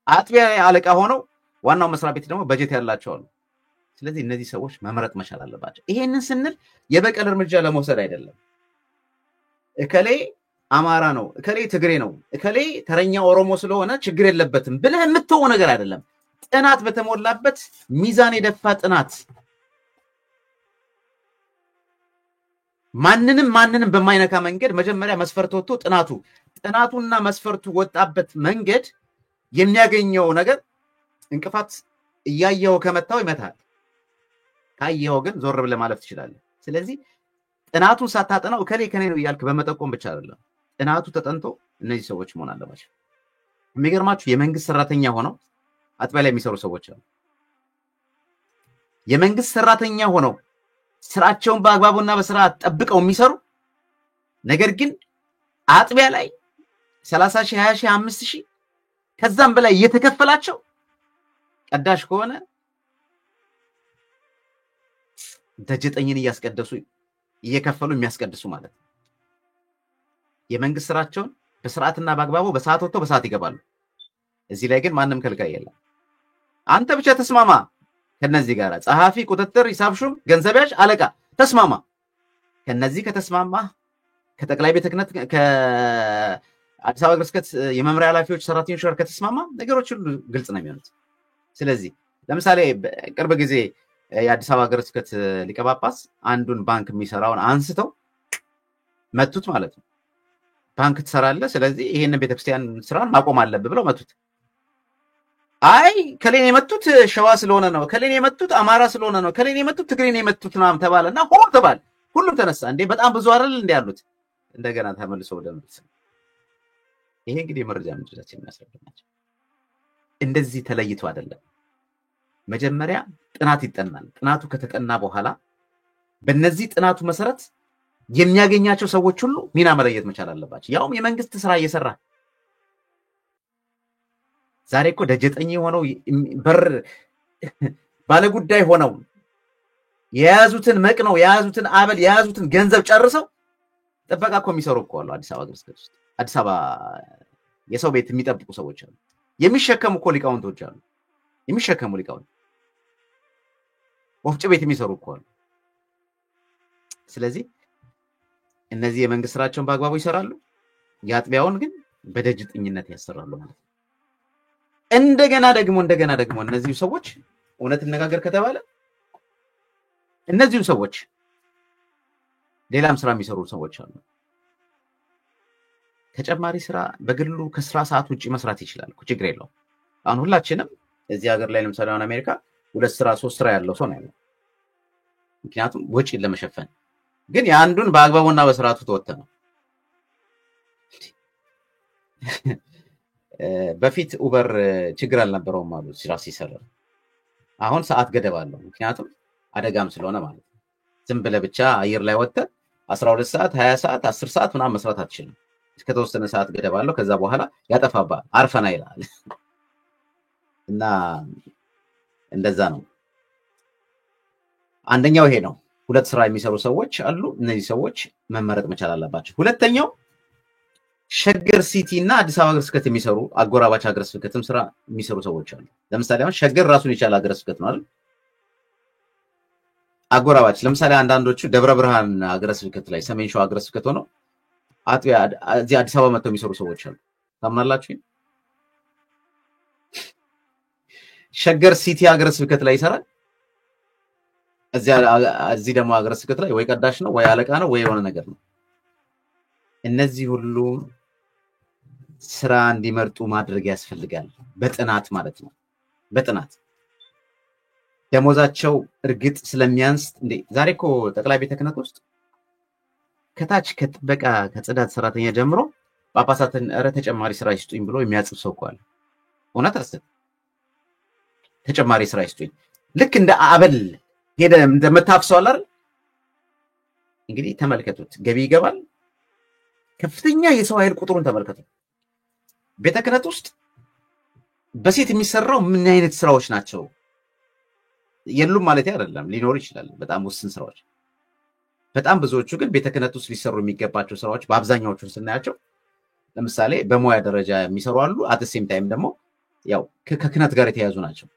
አጥቢያ ላይ አለቃ ሆነው ዋናው መስሪያ ቤት ደግሞ በጀት ያላቸው አሉ ስለዚህ እነዚህ ሰዎች መመረጥ መቻል አለባቸው ይሄንን ስንል የበቀል እርምጃ ለመውሰድ አይደለም እከሌ አማራ ነው እከሌ ትግሬ ነው እከሌ ተረኛ ኦሮሞ ስለሆነ ችግር የለበትም ብለህ የምትተው ነገር አይደለም ጥናት በተሞላበት ሚዛን የደፋ ጥናት ማንንም በማይነካ መንገድ መጀመሪያ መስፈርት ወጥቶ ጥናቱና መስፈርቱ ወጣበት መንገድ የሚያገኘው ነገር እንቅፋት እያየው ከመታው ይመታል ካየው ግን ዞር ብለህ ማለፍ ትችላለህ ስለዚህ ጥናቱን ሳታጠናው ከኔ ነው ይያልክ በመጠቆም ብቻ አይደለም ጥናቱ ተጠንቶ እነዚህ ሰዎች መሆን አለባቸው የሚገርማችሁ የመንግስት ሰራተኛ ሆነው አጥቢያ ላይ የሚሰሩ ሰዎች አሉ የመንግስት ሰራተኛ ሆነው ስራቸውን በአግባቡና በስርዓት ጠብቀው የሚሰሩ ነገር ግን አጥቢያ ላይ 30 ሺህ 20 ሺህ 5 ሺህ ከዛም በላይ እየተከፈላቸው ቀዳሽ ከሆነ ደጀጠኝን እያስቀደሱ እየከፈሉ የሚያስቀድሱ ማለት ነው የመንግስት ስራቸውን በስርዓትና በአግባቡ በሰዓት ወጥተው በሰዓት ይገባሉ እዚህ ላይ ግን ማንንም ከልካይ የለም አንተ ብቻ ተስማማ ከነዚህ ጋር ጸሐፊ ቁጥጥር ሂሳብ ሹም ገንዘብ ያዥ አለቃ ተስማማ ከነዚህ ከተስማማ ከጠቅላይ ቤተ ክህነት ከአዲስ አበባ ሀገረ ስብከት የመምሪያ ኃላፊዎች ሰራተኞች ጋር ከተስማማ ነገሮች ሁሉ ግልጽ ነው የሚሆኑት ስለዚህ ለምሳሌ ቅርብ ጊዜ የአዲስ አበባ ሀገረ ስብከት ሊቀ ጳጳስ አንዱን ባንክ የሚሰራውን አንስተው መቱት ማለት ነው ባንክ ትሰራለህ ስለዚህ ይሄንን ቤተክርስቲያን ስራን ማቆም አለብህ ብለው መቱት አይ ከሌን የመቱት ሸዋ ስለሆነ ነው፣ ከሌን የመቱት አማራ ስለሆነ ነው፣ ከሌን የመቱት ትግሬን የመቱት ምናምን ተባለና ሆ ተባለ። ሁሉም ተነሳ። እንዴ በጣም ብዙ አይደል እንዴ ያሉት? እንደገና ተመልሶ ወደ ምርት። ይሄ እንግዲህ የመረጃ ምንጮቻችን የሚያስረዱናቸው እንደዚህ ተለይቶ አይደለም። መጀመሪያ ጥናት ይጠናል። ጥናቱ ከተጠና በኋላ በእነዚህ ጥናቱ መሰረት የሚያገኛቸው ሰዎች ሁሉ ሚና መለየት መቻል አለባቸው። ያውም የመንግስት ስራ እየሰራ ዛሬ እኮ ደጀጠኝ ሆነው በር ባለጉዳይ ሆነው የያዙትን መቅነው የያዙትን አበል የያዙትን ገንዘብ ጨርሰው ጥበቃ እኮ የሚሰሩ እኮ አሉ። አዲስ አበባ ግርስ ውስጥ አዲስ አበባ የሰው ቤት የሚጠብቁ ሰዎች አሉ። የሚሸከሙ እኮ ሊቃውንቶች አሉ። የሚሸከሙ ሊቃውንት ወፍጮ ቤት የሚሰሩ እኮ አሉ። ስለዚህ እነዚህ የመንግስት ስራቸውን በአግባቡ ይሰራሉ፣ የአጥቢያውን ግን በደጅጥኝነት ያሰራሉ ማለት ነው። እንደገና ደግሞ እነዚህ ሰዎች እውነት እንነጋገር ከተባለ እነዚህ ሰዎች ሌላም ስራ የሚሰሩ ሰዎች አሉ። ተጨማሪ ስራ በግሉ ከስራ ሰዓት ውጪ መስራት ይችላል፣ ችግር የለውም። አሁን ሁላችንም እዚህ ሀገር ላይ ለምሳሌ አሁን አሜሪካ 2 ስራ 3 ስራ ያለው ሰው ነው ያለው፣ ምክንያቱም ወጪን ለመሸፈን። ግን የአንዱን በአግባቡና በስርዓቱ ተወተነ። በፊት ኡበር ችግር አልነበረውም ማለት ስራ ሲሰራ። አሁን ሰዓት ገደብ አለው፣ ምክንያቱም አደጋም ስለሆነ ማለት ነው። ዝም ብለህ ብቻ አየር ላይ ወጥተህ 12 ሰዓት 20 ሰዓት 10 ሰዓት ምናምን መስራት አትችልም። እስከተወሰነ ሰዓት ገደብ አለው። ከዛ በኋላ ያጠፋባል፣ አርፈና ይላል። እና እንደዛ ነው። አንደኛው ይሄ ነው። 2 ስራ የሚሰሩ ሰዎች አሉ። እነዚህ ሰዎች መመረጥ መቻል አለባቸው። ሁለተኛው ሸገር ሲቲ እና አዲስ አበባ ሀገረ ስብከት የሚሰሩ አጎራባች ሀገረ ስብከትም ስራ የሚሰሩ ሰዎች አሉ። ለምሳሌ አሁን ሸገር ራሱን የቻለ ሀገረ ስብከት ነው አይደል? አጎራባች ለምሳሌ አንዳንዶቹ ደብረ ብርሃን ሀገረ ስብከት ላይ ሰሜን ሸዋ ሀገረ ስብከት ሆነው አጥቢያ እዚህ አዲስ አበባ መጥተው የሚሰሩ ሰዎች አሉ። ታምናላችሁ? ሸገር ሲቲ ሀገረ ስብከት ላይ ይሰራል፣ እዚህ ደግሞ ሀገረ ስብከት ላይ ወይ ቀዳሽ ነው ወይ አለቃ ነው ወይ የሆነ ነገር ነው። እነዚህ ሁሉ ስራ እንዲመርጡ ማድረግ ያስፈልጋል፣ በጥናት ማለት ነው። በጥናት ደሞዛቸው እርግጥ ስለሚያንስ እንዴ ዛሬ እኮ ጠቅላይ ቤተ ክህነት ውስጥ ከታች ከጥበቃ ከጽዳት ሰራተኛ ጀምሮ ጳጳሳትን ኧረ ተጨማሪ ስራ ይስጡኝ ብሎ የሚያጽፍ ሰው እኮ አለ። እውነት አስብ፣ ተጨማሪ ስራ ይስጡኝ። ልክ እንደ አበል ሄደ እንደመታፍሰው አይደል? እንግዲህ ተመልከቱት፣ ገቢ ይገባል። ከፍተኛ የሰው ኃይል ቁጥሩን ተመልከቱ። ቤተ ክህነት ውስጥ በሴት የሚሰራው ምን አይነት ስራዎች ናቸው? የሉም ማለት አይደለም፣ ሊኖር ይችላል። በጣም ውስን ስራዎች። በጣም ብዙዎቹ ግን ቤተ ክህነት ውስጥ ሊሰሩ የሚገባቸው ስራዎች በአብዛኛዎቹን ስናያቸው ለምሳሌ በሙያ ደረጃ የሚሰሩ አሉ። አትሴም ታይም ደግሞ ያው ከክህነት ጋር የተያዙ ናቸው።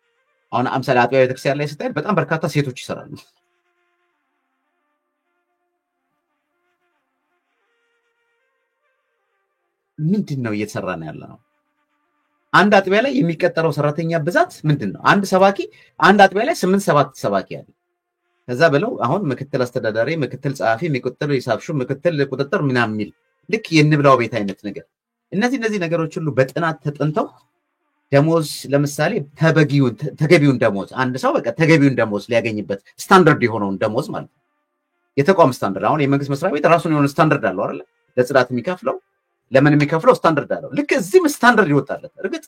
አሁን አምሳሌ አጥቢያ ቤተክርስቲያን ላይ ስታይ በጣም በርካታ ሴቶች ይሰራሉ። ምንድነው እየተሰራ ነው ያለው? አንድ አጥቢያ ላይ የሚቀጠረው ሰራተኛ ብዛት ምንድነው? አንድ ሰባኪ አንድ አጥቢያ ላይ 8-7 ሰባኪ አለ። ከዛ ብለው አሁን ምክትል አስተዳዳሪ፣ ምክትል ጸሐፊ፣ ምክትል ሂሳብ ሹም፣ ምክትል ቁጥጥር ምናምን የሚል ልክ የንብላው ቤት አይነት ነገር። እነዚህ ነገሮች ሁሉ በጥናት ተጠንተው ደሞዝ ለምሳሌ ተገቢውን ደሞዝ አንድ ሰው በቃ ተገቢውን ደሞዝ ሊያገኝበት ስታንዳርድ የሆነውን ደሞዝ ማለት ነው። የተቋም ስታንዳርድ። አሁን የመንግስት መስሪያ ቤት ራሱን የሆነ ስታንዳርድ አለው አይደል? ለጽዳት የሚከፍለው ለምን የሚከፍለው ስታንዳርድ አለው። ልክ እዚህም ስታንዳርድ ይወጣለት። እርግጥ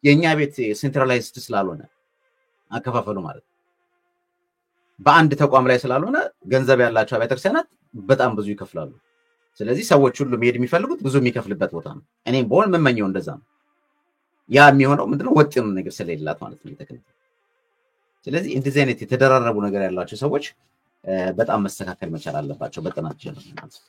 የኛ ቤት ሴንትራላይዝድ ስላልሆነ አከፋፈሉ ማለት በአንድ ተቋም ላይ ስላልሆነ ገንዘብ ያላቸው አብያተ ክርስቲያናት በጣም ብዙ ይከፍላሉ። ስለዚህ ሰዎች ሁሉ መሄድ የሚፈልጉት ብዙ የሚከፍልበት ቦታ ነው። እኔም በሆን የምመኘው እንደዛ ነው። ያ የሚሆነው ምንድነው? ወጥ የሆነ ነገር ስለሌላት ማለት ነው የተከለለ። ስለዚህ እንደዚህ አይነት የተደራረቡ ነገር ያላቸው ሰዎች በጣም መስተካከል መቻል አለባቸው በጥናት ጀምሮ ማለት ነው።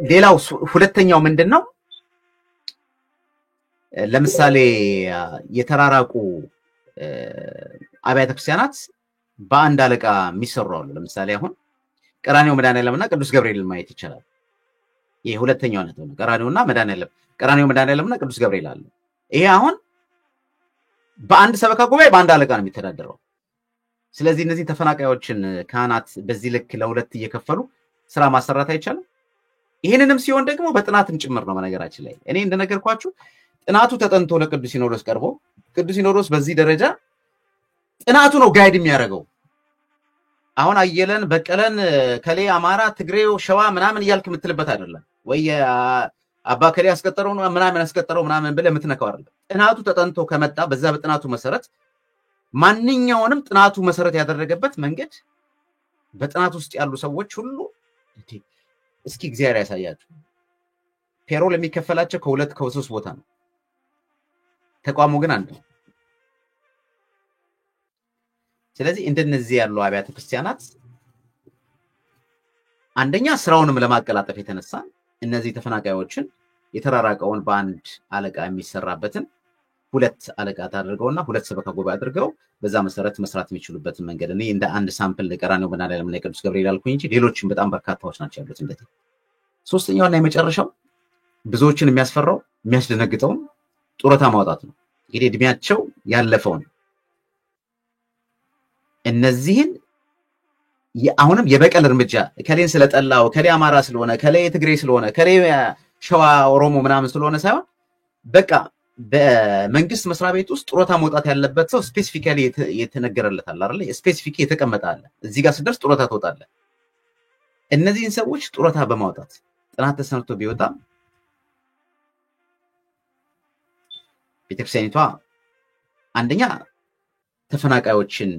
ሌላው ሁለተኛው ምንድነው? ለምሳሌ የተራራቁ አብያተ ክርስቲያናት በአንድ አለቃ የሚሰሩ አሉ። ለምሳሌ አሁን ቀራኒዮ መድኃኔዓለምና ቅዱስ ገብርኤልን ማየት ይቻላል። ይሄ ሁለተኛው ነጥብ ነው። ቀራኒዮና መድኃኔዓለም፣ ቀራኒዮ መድኃኔዓለምና ቅዱስ ገብርኤል አለ። ይሄ አሁን በአንድ ሰበካ ጉባኤ በአንድ አለቃ ነው የሚተዳደረው። ስለዚህ እነዚህ ተፈናቃዮችን ካህናት በዚህ ልክ ለሁለት እየከፈሉ ስራ ማሰራት አይቻልም። ይሄንንም ሲሆን ደግሞ በጥናትም ጭምር ነው። በነገራችን ላይ እኔ እንደነገርኳችሁ ጥናቱ ተጠንቶ ለቅዱስ ሲኖዶስ ቀርቦ ቅዱስ ሲኖዶስ በዚህ ደረጃ ጥናቱ ነው ጋይድ የሚያደርገው። አሁን አየለን በቀለን ከሌ አማራ፣ ትግሬው፣ ሸዋ ምናምን እያልክ የምትልበት አይደለም ወይ አባ ከሌ ያስቀጠረው ምናምን ያስቀጠረው ምናምን ብለህ የምትነካው አይደለም። ጥናቱ ተጠንቶ ከመጣ በዛ በጥናቱ መሰረት ማንኛውንም ጥናቱ መሰረት ያደረገበት መንገድ በጥናት ውስጥ ያሉ ሰዎች ሁሉ እስኪ እግዚአብሔር ያሳያችሁ ፔሮል የሚከፈላቸው ከሁለት ከሶስት ቦታ ነው። ተቋሙ ግን አንድ ነው። ስለዚህ እንደነዚህ ያሉ አብያተ ክርስቲያናት አንደኛ ስራውንም ለማቀላጠፍ የተነሳ እነዚህ ተፈናቃዮችን የተራራቀውን በአንድ አለቃ የሚሰራበትን ሁለት አለቃ አድርገውና ሁለት ሰበካ ጉባኤ አድርገው በዛ መሰረት መስራት የሚችሉበትን መንገድ እኔ እንደ አንድ ሳምፕል ለቀራኔው በናለ ለምን ቅዱስ ገብርኤል አልኩኝ እንጂ ሌሎችም በጣም በርካታዎች ናቸው ያሉት። እንደዚህ ሶስተኛውና የመጨረሻው ብዙዎችን የሚያስፈራው የሚያስደነግጠው ጡረታ ማውጣት ነው። እንግዲህ እድሜያቸው ያለፈውን እነዚህን አሁንም የበቀል እርምጃ ከሌን ስለጠላው ከሌ አማራ ስለሆነ ከሌ ትግሬ ስለሆነ ከሌ ሸዋ ኦሮሞ ምናምን ስለሆነ ሳይሆን በቃ በመንግስት መስሪያ ቤት ውስጥ ጡረታ መውጣት ያለበት ሰው ስፔሲፊካሊ የተነገረለታል አይደል? ስፔሲፊካሊ የተቀመጠ አለ። እዚህ ጋር ስደርስ ጡረታ ትወጣለህ። እነዚህን ሰዎች ጡረታ በማውጣት ጥናት ተሰርቶ ቢወጣ ቤተክርስቲያኒቷ አንደኛ ተፈናቃዮችን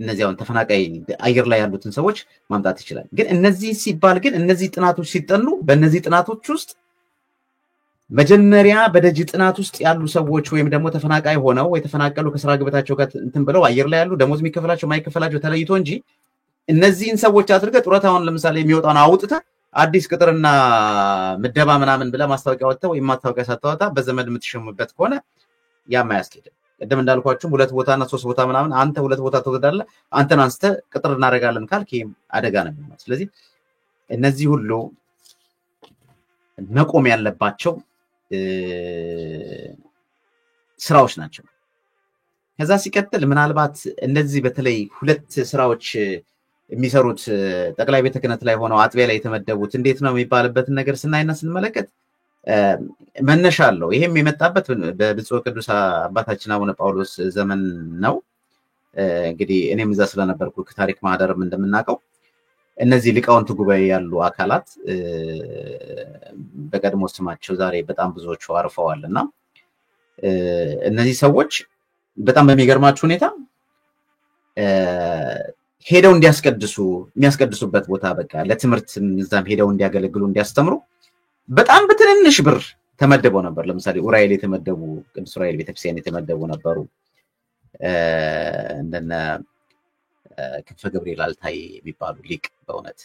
እነዚያውን ተፈናቃይ አየር ላይ ያሉትን ሰዎች ማምጣት ይችላል። ግን እነዚህ ሲባል ግን እነዚህ ጥናቶች ሲጠኑ በእነዚህ ጥናቶች ውስጥ መጀመሪያ በደጅ ጥናት ውስጥ ያሉ ሰዎች ወይም ደግሞ ተፈናቃይ ሆነው የተፈናቀሉ ከስራ ገበታቸው ጋር እንትን ብለው አየር ላይ ያሉ ደሞዝ የሚከፈላቸው ማይከፈላቸው ተለይቶ እንጂ እነዚህን ሰዎች አድርገህ ጡረታውን ለምሳሌ የሚወጣውን አውጥተህ አዲስ ቅጥርና ምደባ ምናምን ብለህ ማስታወቂያ ወጥተህ ወይም ማስታወቂያ ሳታወጣ በዘመድ የምትሸሙበት ከሆነ ያማ ያስኬድ። ቀደም እንዳልኳችሁ ሁለት ቦታና ሶስት ቦታ ምናምን አንተ ሁለት ቦታ ተወዳለህ አንተን አንስተ ቅጥር እናደርጋለን ካልክ አደጋ ነው የሚሆነው። ስለዚህ እነዚህ ሁሉ መቆም ያለባቸው ስራዎች ናቸው። ከዛ ሲቀጥል ምናልባት እነዚህ በተለይ ሁለት ስራዎች የሚሰሩት ጠቅላይ ቤተ ክህነት ላይ ሆነው አጥቢያ ላይ የተመደቡት እንዴት ነው የሚባልበትን ነገር ስናይና ስንመለከት መነሻ አለው። ይሄም የመጣበት በብፁዕ ቅዱስ አባታችን አቡነ ጳውሎስ ዘመን ነው። እንግዲህ እኔም እዛ ስለነበርኩ ከታሪክ ማህደርም እንደምናውቀው እነዚህ ሊቃውንት ጉባኤ ያሉ አካላት በቀድሞ ስማቸው ዛሬ በጣም ብዙዎቹ አርፈዋልና እነዚህ ሰዎች በጣም በሚገርማችሁ ሁኔታ ሄደው እንዲያስቀድሱ የሚያስቀድሱበት ቦታ በቃ ለትምህርት እዛም ሄደው እንዲያገለግሉ እንዲያስተምሩ በጣም በትንንሽ ብር ተመደበው ነበር። ለምሳሌ ኡራኤል የተመደቡ ቅዱስ ኡራኤል ቤተክርስቲያን የተመደቡ ነበሩ። እንደነ ክንፈ ገብርኤል አልታይ የሚባሉ ሊቅ በእውነት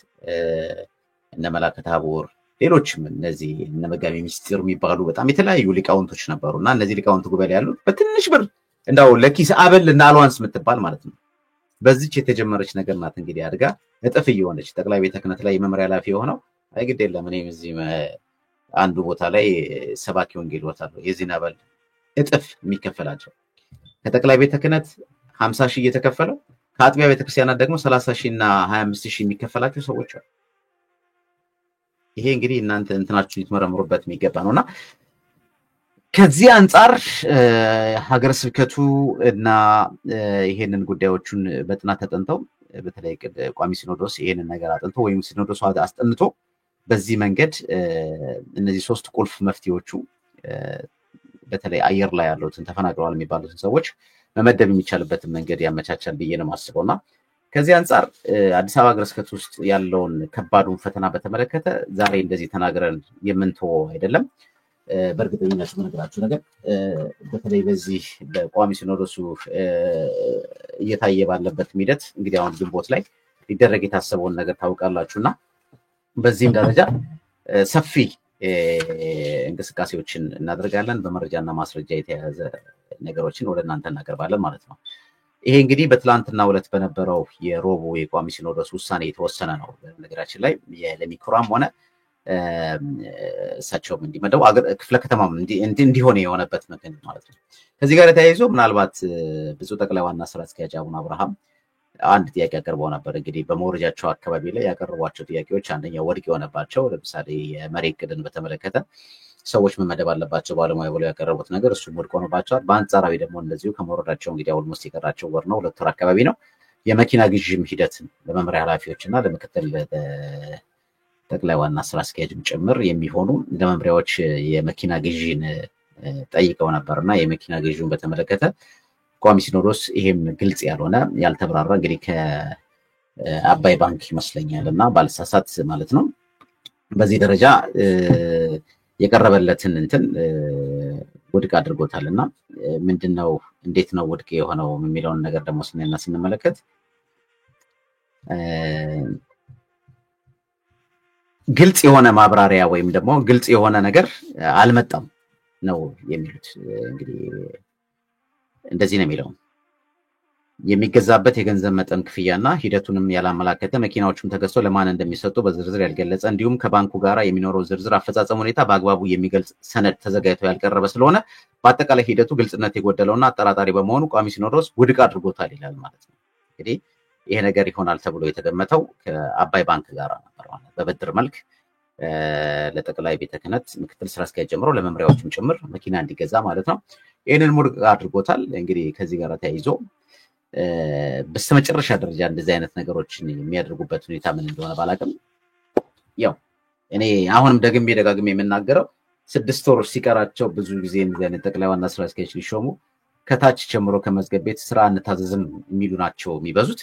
እነ መላከ ታቦር ሌሎችም እነዚህ እነ መጋቢ ምስጢር የሚባሉ በጣም የተለያዩ ሊቃውንቶች ነበሩና እነዚህ ሊቃውንት ጉባኤ ያሉት በትንሽ ብር እንዳው ለኪስ አበል እና አልዋንስ የምትባል ማለት ነው በዚች የተጀመረች ነገር ናት። እንግዲህ አድጋ እጥፍ እየሆነች ጠቅላይ ቤተ ክህነት ላይ መመሪያ ኃላፊ የሆነው አይግድ የለም እኔም እዚህ አንዱ ቦታ ላይ ሰባኪ ወንጌል ወጣለሁ የዚህን አበል እጥፍ የሚከፈላቸው ከጠቅላይ ቤተ ክህነት 50,000 እየተከፈለው ከአጥቢያ ቤተክርስቲያናት ደግሞ 30,000 እና 25,000 የሚከፈላቸው ሰዎች አሉ። ይሄ እንግዲህ እናንተ እንትናችሁ ልትመረምሩበት የሚገባ ነውና ከዚህ አንፃር ሀገረ ስብከቱ እና ይሄንን ጉዳዮቹን በጥናት ተጠንተው በተለይ ቋሚ ሲኖዶስ ይሄንን ነገር አጥንቶ ወይም ሲኖዶሱ አስጠንቶ በዚህ መንገድ እነዚህ ሶስት ቁልፍ መፍትሄዎቹ በተለይ አየር ላይ ያሉትን ተፈናቅለዋል የሚባሉትን ሰዎች መመደብ የሚቻልበትን መንገድ ያመቻቻል ብዬ ነው የማስበውና ከዚህ አንፃር አዲስ አበባ ሀገረ ስብከት ውስጥ ያለውን ከባዱን ፈተና በተመለከተ ዛሬ እንደዚህ ተናግረን የምንተወው አይደለም። በእርግጠኝነት የምነግራችሁ ነገር በተለይ በዚህ በቋሚ ሲኖዶሱ እየታየ ባለበት ሂደት እንግዲህ አሁን ግንቦት ላይ ሊደረግ የታሰበውን ነገር ታውቃላችሁና በዚህም ደረጃ ሰፊ እንቅስቃሴዎችን እናደርጋለን። በመረጃና ማስረጃ የተያያዘ ነገሮችን ወደ እናንተ እናቀርባለን ማለት ነው። ይሄ እንግዲህ በትላንትና ዕለት በነበረው የሮቡ የቋሚ ሲኖዶስ ውሳኔ የተወሰነ ነው። በነገራችን ላይ የለሚኩራም ሆነ እሳቸውም እንዲመደቡ ክፍለ ከተማም እንዲሆን የሆነበት ምክንያት ማለት ነው። ከዚህ ጋር ተያይዞ ምናልባት ብፁዕ ጠቅላይ ዋና ስራ አስኪያጅ አቡነ አብርሃም አንድ ጥያቄ አቀርበው ነበር። እንግዲህ በመወረጃቸው አካባቢ ላይ ያቀረቧቸው ጥያቄዎች አንደኛው ወድቅ የሆነባቸው ለምሳሌ የመሬት ቅድን በተመለከተ ሰዎች መመደብ አለባቸው ባለሙያ ብለው ያቀረቡት ነገር እሱ ወድቅ ሆኖባቸዋል። በአንጻራዊ ደግሞ እንደዚሁ ከመወረዳቸው እንግዲህ ኦልሞስት የቀራቸው ወር ነው 2 ወር አካባቢ ነው። የመኪና ግዥም ሂደትን ለመምሪያ ኃላፊዎች እና ለምክትል ጠቅላይ ዋና ስራ አስኪያጅም ጭምር የሚሆኑ ለመምሪያዎች የመኪና ግዥን ጠይቀው ነበርና የመኪና ግዥን በተመለከተ ቋሚ ሲኖዶስ ይሄም ግልጽ ያልሆነ ያልተብራራ እንግዲህ ከአባይ ባንክ ይመስለኛልና ባልሳሳት ማለት ነው በዚህ ደረጃ የቀረበለትን እንትን ውድቅ አድርጎታልና ምንድነው እንዴት ነው ውድቅ የሆነው የሚለውን ነገር ደግሞ ስንመለከት ግልጽ የሆነ ማብራሪያ ወይም ደግሞ ግልጽ የሆነ ነገር አልመጣም ነው የሚሉት። እንግዲህ እንደዚህ ነው የሚለው የሚገዛበት የገንዘብ መጠን ክፍያና ሂደቱንም ያላመላከተ መኪናዎቹም ተገዝተው ለማን እንደሚሰጡ በዝርዝር ያልገለጸ እንዲሁም ከባንኩ ጋራ የሚኖረው ዝርዝር አፈጻጸም ሁኔታ በአግባቡ የሚገልጽ ሰነድ ተዘጋጅቶ ያልቀረበ ስለሆነ በአጠቃላይ ሂደቱ ግልጽነት የጎደለውና አጠራጣሪ በመሆኑ ቋሚ ሲኖዶስ ውድቅ አድርጎታል ይላል ማለት ነው። እንግዲህ ይሄ ነገር ይሆናል ተብሎ የተገመተው ከአባይ ባንክ ጋር ነበር ማለት በብድር መልክ ለጠቅላይ ቤተ ክህነት ምክትል ስራ አስኪያጅ ጀምሮ ለመምሪያዎችም ጭምር መኪና እንዲገዛ ማለት ነው። ይሄንን ውድቅ አድርጎታል። እንግዲህ ከዚህ ጋር ተያይዞ በስተመጨረሻ ደረጃ እንደዚህ አይነት ነገሮችን የሚያደርጉበት ሁኔታ ምን እንደሆነ ባላቅም ያው እኔ አሁንም ደጋግሜ የምናገረው 6 ወር ሲቀራቸው ብዙ ጊዜ እንደዚህ አይነት ጠቅላይ ዋና ስራ አስኪያጅ ሊሾሙ ከታች ጀምሮ ከመዝገብ ቤት ስራ እንታዘዝም የሚሉ ናቸው የሚበዙት።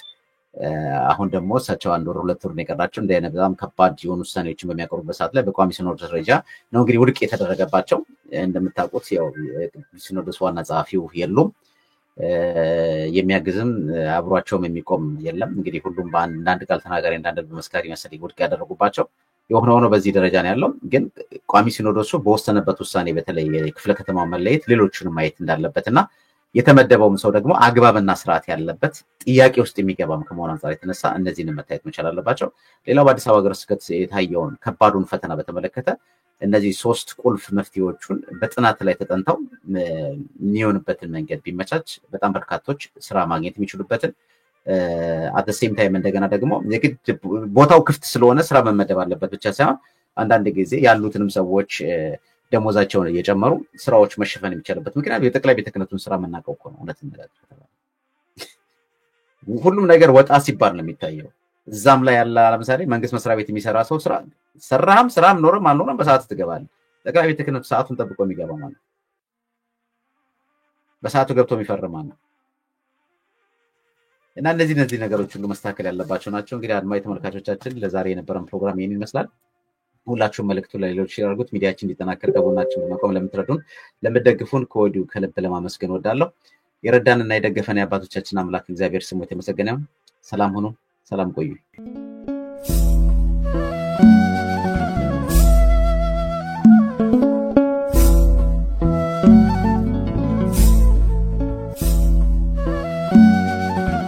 አሁን ደግሞ እሳቸው 1 ወር 2 ወር ነው የቀራቸው። እንደ አይነት በጣም ከባድ የሆኑ ውሳኔዎችን በሚያቀርቡበት ሰዓት ላይ በቋሚ ሲኖዶስ ደረጃ ነው እንግዲህ ውድቅ የተደረገባቸው። እንደምታውቁት ያው ሲኖዶስ ዋና ጸሐፊው የሉም፣ የሚያግዝም አብሯቸውም የሚቆም የለም። እንግዲህ ሁሉም በአንድ ቃል ተናጋሪ እንዳንድ በመስካሪ መሰለኝ ውድቅ ያደረጉባቸው። የሆነ ሆኖ በዚህ ደረጃ ነው ያለው። ግን ቋሚ ሲኖዶሱ በወሰነበት ውሳኔ በተለይ የክፍለ ከተማው መለየት ሌሎችንም ማየት እንዳለበትና የተመደበውም ሰው ደግሞ አግባብና ስርዓት ያለበት ጥያቄ ውስጥ የሚገባም ከመሆኑ አንፃር የተነሳ እነዚህን መታየት መቻል አለባቸው። ሌላው በአዲስ አበባ ሀገረ ስብከት የታየውን ከባዱን ፈተና በተመለከተ እነዚህ 3 ቁልፍ መፍትሄዎቹን በጥናት ላይ ተጠንተው የሚሆንበትን መንገድ ቢመቻች በጣም በርካቶች ስራ ማግኘት የሚችሉበትን አት ሴም ታይም እንደገና ደግሞ የግድ ቦታው ክፍት ስለሆነ ስራ መመደብ አለበት ብቻ ሳይሆን አንዳንድ ጊዜ ያሉትንም ሰዎች ደሞዛቸውን እየጨመሩ ስራዎች መሸፈን የሚቻልበት ምክንያት የጠቅላይ ቤተ ክህነቱን ስራ መናቀው እኮ ነው። እውነት ነገር ሁሉም ነገር ወጣ ሲባል ነው የሚታየው። እዛም ላይ ያለ ለምሳሌ መንግስት መስሪያ ቤት የሚሰራ ሰው ስራ ሰራም ስራም ኖርም አልኖርም በሰዓት ትገባለህ። ጠቅላይ ቤተ ክህነቱ ሰዓቱን ጠብቆ የሚገባ ማለት በሰዓቱ ገብቶ የሚፈርም ማለት እና እነዚህ ነገሮች ሁሉ መስተካከል ያለባቸው ናቸው። እንግዲህ አድማጭ ተመልካቾቻችን ለዛሬ የነበረን ፕሮግራም ይሄን ይመስላል። ሁላችሁም መልእክቱ ለሌሎች ሼር አድርጉት። ሚዲያችን እንዲጠናከር ከጎናችን በመቆም ለምትረዱን ለምትደግፉን ከወዲሁ ከልብ ለማመስገን ወዳለሁ። የረዳንና የደገፈን የአባቶቻችን አምላክ እግዚአብሔር ስሙ የተመሰገነ ይሁን። ሰላም ሁኑ። ሰላም ቆዩ።